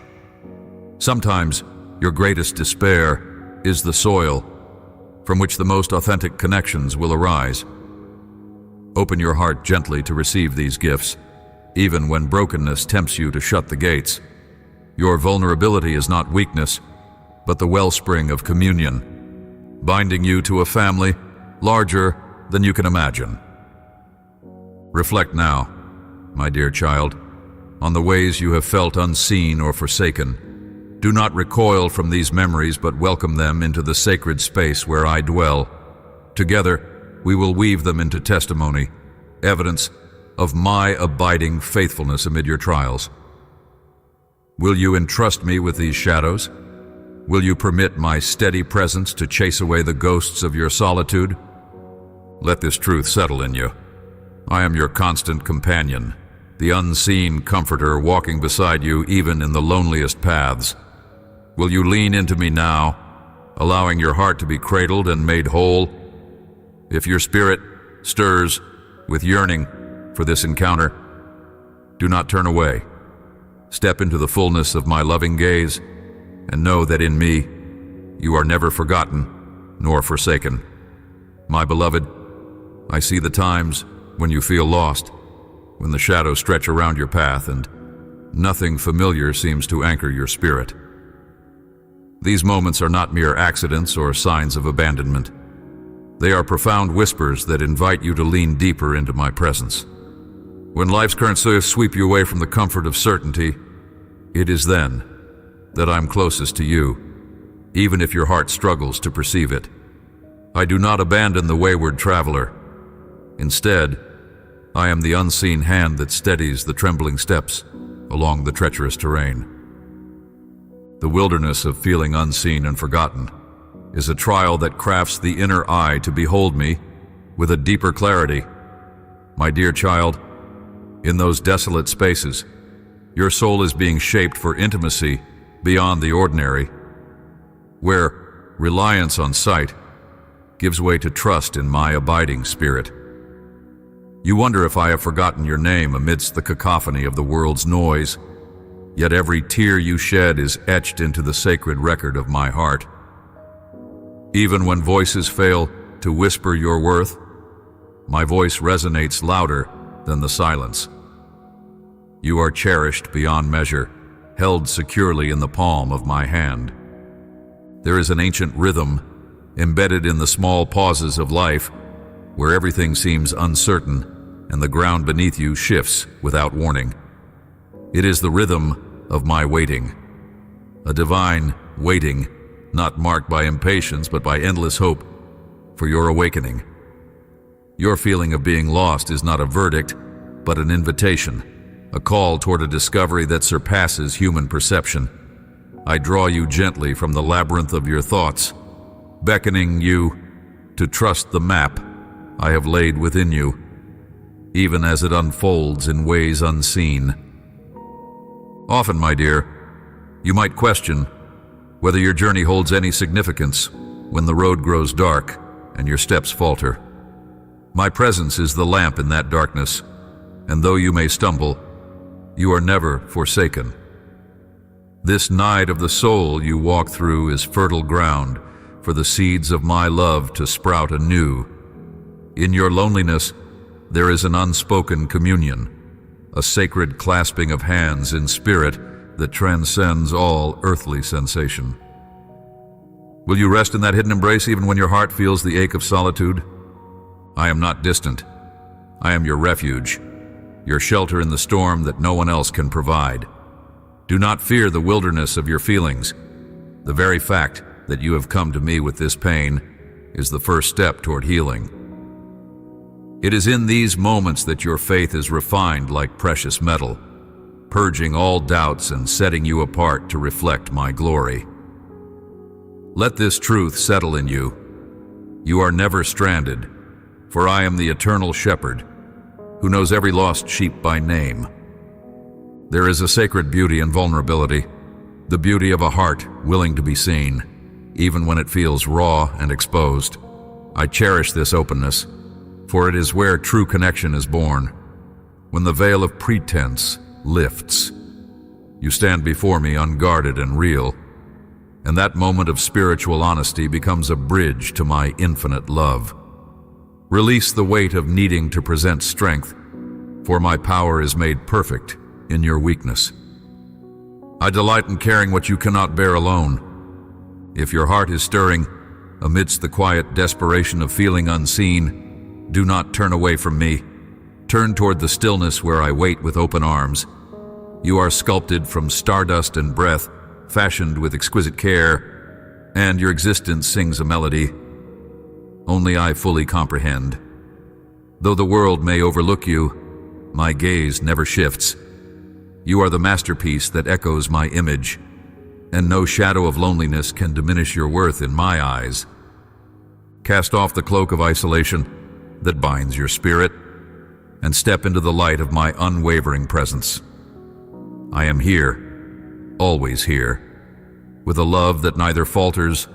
Sometimes, your greatest despair is the soil from which the most authentic connections will arise. Open your heart gently to receive these gifts, even when brokenness tempts you to shut the gates. Your vulnerability is not weakness, but the wellspring of communion, binding you to a family larger than you can imagine. Reflect now, my dear child, on the ways you have felt unseen or forsaken. Do not recoil from these memories, but welcome them into the sacred space where I dwell. Together, we will weave them into testimony, evidence of my abiding faithfulness amid your trials. Will you entrust me with these shadows? Will you permit my steady presence to chase away the ghosts of your solitude? Let this truth settle in you. I am your constant companion, the unseen comforter walking beside you even in the loneliest paths. Will you lean into me now, allowing your heart to be cradled and made whole? If your spirit stirs with yearning for this encounter, do not turn away. Step into the fullness of my loving gaze and know that in me you are never forgotten nor forsaken. My beloved, I see the times when you feel lost, when the shadows stretch around your path and nothing familiar seems to anchor your spirit. These moments are not mere accidents or signs of abandonment. They are profound whispers that invite you to lean deeper into my presence. When life's currents sweep you away from the comfort of certainty, it is then that I'm closest to you, even if your heart struggles to perceive it. I do not abandon the wayward traveler. Instead, I am the unseen hand that steadies the trembling steps along the treacherous terrain. The wilderness of feeling unseen and forgotten is a trial that crafts the inner eye to behold me with a deeper clarity. My dear child, In those desolate spaces, your soul is being shaped for intimacy beyond the ordinary, where reliance on sight gives way to trust in my abiding spirit. You wonder if I have forgotten your name amidst the cacophony of the world's noise, yet every tear you shed is etched into the sacred record of my heart. Even when voices fail to whisper your worth, my voice resonates louder than the silence. You are cherished beyond measure, held securely in the palm of my hand. There is an ancient rhythm embedded in the small pauses of life, where everything seems uncertain and the ground beneath you shifts without warning. It is the rhythm of my waiting, a divine waiting, not marked by impatience but by endless hope for your awakening. Your feeling of being lost is not a verdict, but an invitation, a call toward a discovery that surpasses human perception. I draw you gently from the labyrinth of your thoughts, beckoning you to trust the map I have laid within you, even as it unfolds in ways unseen. Often, my dear, you might question whether your journey holds any significance when the road grows dark and your steps falter. My presence is the lamp in that darkness, and though you may stumble, you are never forsaken. This night of the soul you walk through is fertile ground for the seeds of my love to sprout anew. In your loneliness, there is an unspoken communion, a sacred clasping of hands in spirit that transcends all earthly sensation. Will you rest in that hidden embrace even when your heart feels the ache of solitude? I am not distant. I am your refuge, your shelter in the storm that no one else can provide. Do not fear the wilderness of your feelings. The very fact that you have come to me with this pain is the first step toward healing. It is in these moments that your faith is refined like precious metal, purging all doubts and setting you apart to reflect my glory. Let this truth settle in you. You are never stranded, for I am the eternal shepherd, who knows every lost sheep by name. There is a sacred beauty in vulnerability, the beauty of a heart willing to be seen, even when it feels raw and exposed. I cherish this openness, for it is where true connection is born. When the veil of pretense lifts, you stand before me unguarded and real, and that moment of spiritual honesty becomes a bridge to my infinite love. Release the weight of needing to present strength, for my power is made perfect in your weakness. I delight in carrying what you cannot bear alone. If your heart is stirring amidst the quiet desperation of feeling unseen, do not turn away from me. Turn toward the stillness where I wait with open arms. You are sculpted from stardust and breath, fashioned with exquisite care, and your existence sings a melody only I fully comprehend. Though the world may overlook you, my gaze never shifts. You are the masterpiece that echoes my image, and no shadow of loneliness can diminish your worth in my eyes. Cast off the cloak of isolation that binds your spirit, and step into the light of my unwavering presence. I am here, always here, with a love that neither falters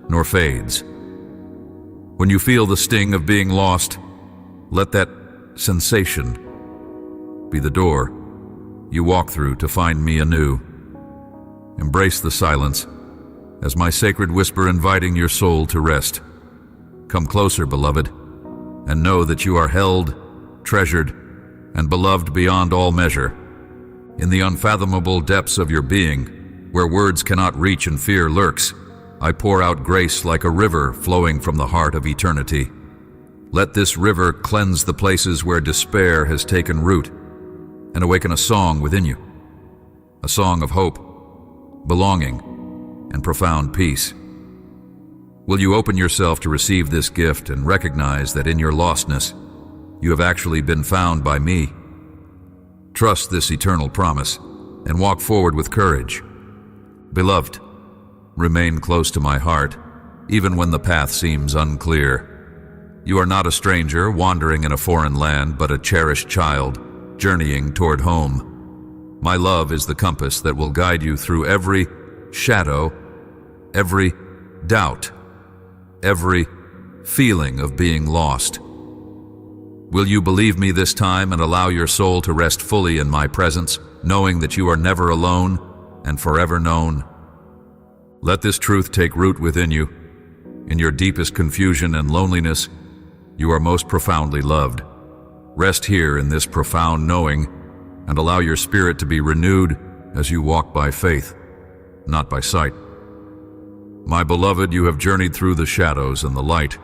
nor fades. When you feel the sting of being lost, let that sensation be the door you walk through to find me anew. Embrace the silence as my sacred whisper inviting your soul to rest. Come closer, beloved, and know that you are held, treasured, and beloved beyond all measure. In the unfathomable depths of your being, where words cannot reach and fear lurks, I pour out grace like a river flowing from the heart of eternity. Let this river cleanse the places where despair has taken root and awaken a song within you, a song of hope, belonging, and profound peace. Will you open yourself to receive this gift and recognize that in your lostness, you have actually been found by me? Trust this eternal promise and walk forward with courage. Beloved, remain close to my heart, even when the path seems unclear. You are not a stranger wandering in a foreign land, but a cherished child, journeying toward home. My love is the compass that will guide you through every shadow, every doubt, every feeling of being lost. Will you believe me this time and allow your soul to rest fully in my presence, knowing that you are never alone and forever known? Let this truth take root within you. In your deepest confusion and loneliness, you are most profoundly loved. Rest here in this profound knowing and allow your spirit to be renewed as you walk by faith, not by sight. My beloved, you have journeyed through the shadows and the light,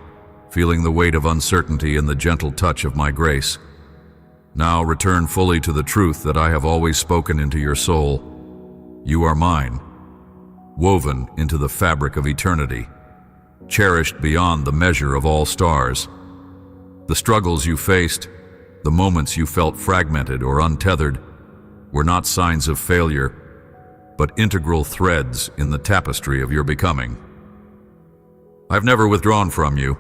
feeling the weight of uncertainty and the gentle touch of my grace. Now return fully to the truth that I have always spoken into your soul. You are mine, woven into the fabric of eternity, cherished beyond the measure of all stars. The struggles you faced, the moments you felt fragmented or untethered, were not signs of failure, but integral threads in the tapestry of your becoming. I've never withdrawn from you.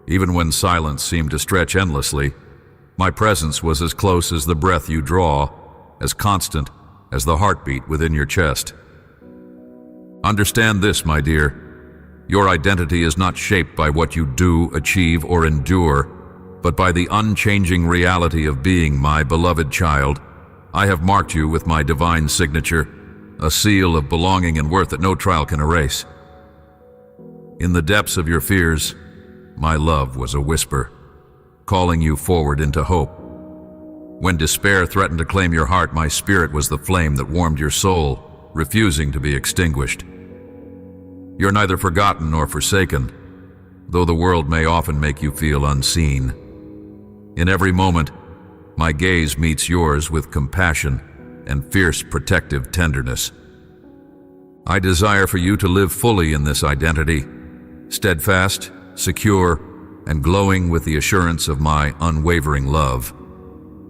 Even when silence seemed to stretch endlessly, my presence was as close as the breath you draw, as constant as the heartbeat within your chest. Understand this, my dear. Your identity is not shaped by what you do, achieve, or endure, but by the unchanging reality of being my beloved child. I have marked you with my divine signature, a seal of belonging and worth that no trial can erase. In the depths of your fears, my love was a whisper, calling you forward into hope. When despair threatened to claim your heart, my spirit was the flame that warmed your soul, refusing to be extinguished. You're neither forgotten nor forsaken, though the world may often make you feel unseen. In every moment, my gaze meets yours with compassion and fierce protective tenderness. I desire for you to live fully in this identity, steadfast, secure, and glowing with the assurance of my unwavering love.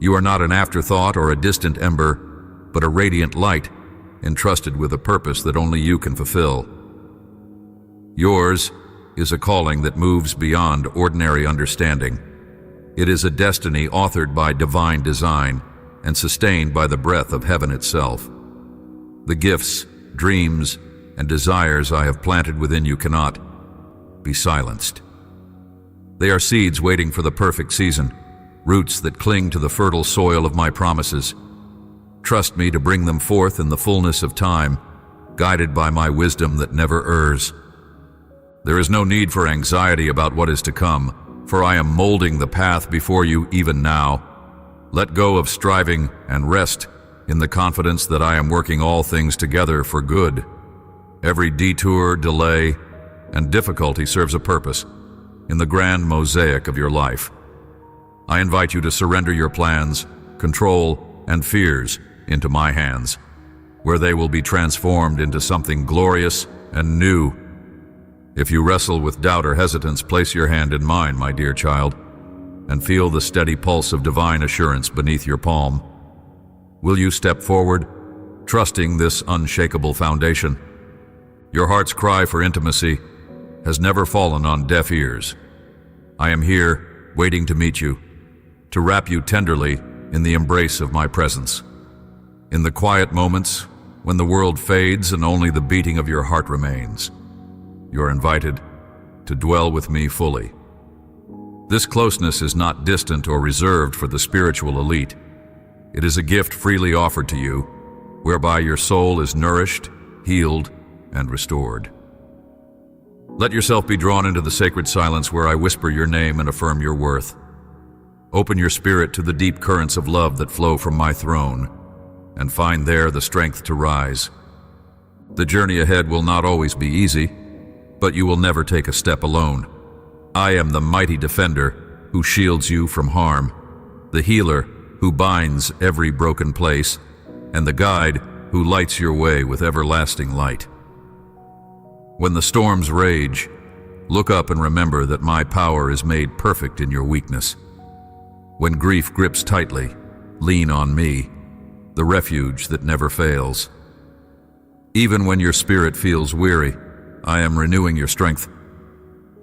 You are not an afterthought or a distant ember, but a radiant light, entrusted with a purpose that only you can fulfill. Yours is a calling that moves beyond ordinary understanding. It is a destiny authored by divine design and sustained by the breath of heaven itself. The gifts, dreams, and desires I have planted within you cannot be silenced. They are seeds waiting for the perfect season, roots that cling to the fertile soil of my promises. Trust me to bring them forth in the fullness of time, guided by my wisdom that never errs. There is no need for anxiety about what is to come, for I am molding the path before you even now. Let go of striving and rest in the confidence that I am working all things together for good. Every detour, delay, and difficulty serves a purpose in the grand mosaic of your life. I invite you to surrender your plans, control, and fears into my hands, where they will be transformed into something glorious and new. If you wrestle with doubt or hesitance, place your hand in mine, my dear child, and feel the steady pulse of divine assurance beneath your palm. Will you step forward, trusting this unshakable foundation? Your heart's cry for intimacy has never fallen on deaf ears. I am here, waiting to meet you, to wrap you tenderly in the embrace of my presence. In the quiet moments, when the world fades and only the beating of your heart remains, you're invited to dwell with me fully. This closeness is not distant or reserved for the spiritual elite. It is a gift freely offered to you, whereby your soul is nourished, healed, and restored. Let yourself be drawn into the sacred silence where I whisper your name and affirm your worth. Open your spirit to the deep currents of love that flow from my throne, and find there the strength to rise. The journey ahead will not always be easy, but you will never take a step alone. I am the mighty defender who shields you from harm, the healer who binds every broken place, and the guide who lights your way with everlasting light. When the storms rage, look up and remember that my power is made perfect in your weakness. When grief grips tightly, lean on me, the refuge that never fails. Even when your spirit feels weary, I am renewing your strength,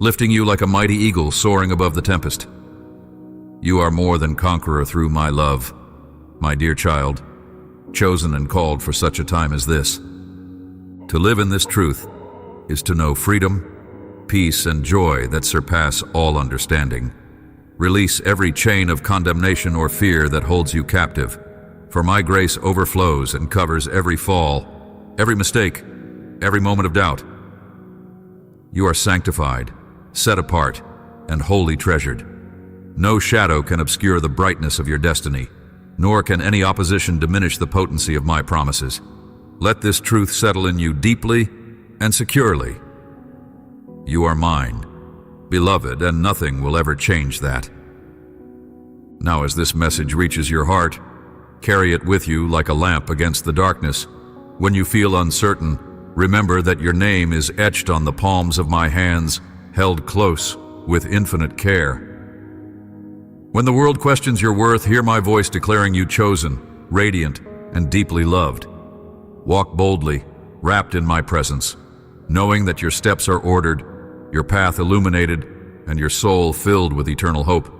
lifting you like a mighty eagle soaring above the tempest. You are more than conqueror through my love. my dear child, chosen and called for such a time as this. To live in this truth is to know freedom, peace, and joy that surpass all understanding. Release every chain of condemnation or fear that holds you captive, for my grace overflows and covers every fall, every mistake, every moment of doubt. You are sanctified, set apart, and wholly treasured. No shadow can obscure the brightness of your destiny, nor can any opposition diminish the potency of my promises. Let this truth settle in you deeply and securely. You are mine, beloved, and nothing will ever change that. Now, as this message reaches your heart, carry it with you like a lamp against the darkness. When you feel uncertain, remember that your name is etched on the palms of my hands, held close with infinite care. When the world questions your worth, hear my voice declaring you chosen, radiant, and deeply loved. Walk boldly, wrapped in my presence, knowing that your steps are ordered, your path illuminated, and your soul filled with eternal hope.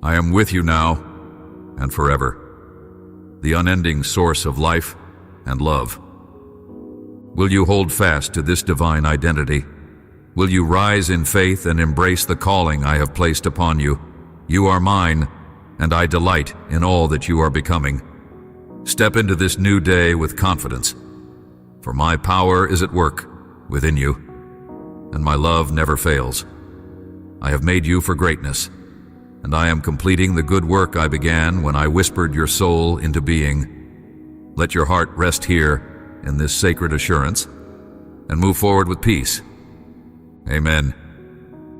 I am with you now and forever, the unending source of life and love. Will you hold fast to this divine identity? Will you rise in faith and embrace the calling I have placed upon you? You are mine, and I delight in all that you are becoming. Step into this new day with confidence, for my power is at work within you, and my love never fails. I have made you for greatness, and I am completing the good work I began when I whispered your soul into being. Let your heart rest here in this sacred assurance, and move forward with peace. Amen.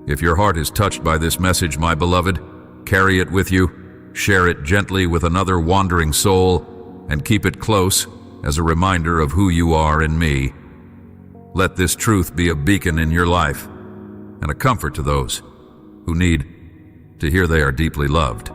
If your heart is touched by this message, my beloved, carry it with you, share it gently with another wandering soul, and keep it close as a reminder of who you are in me. Let this truth be a beacon in your life and a comfort to those who need to hear they are deeply loved.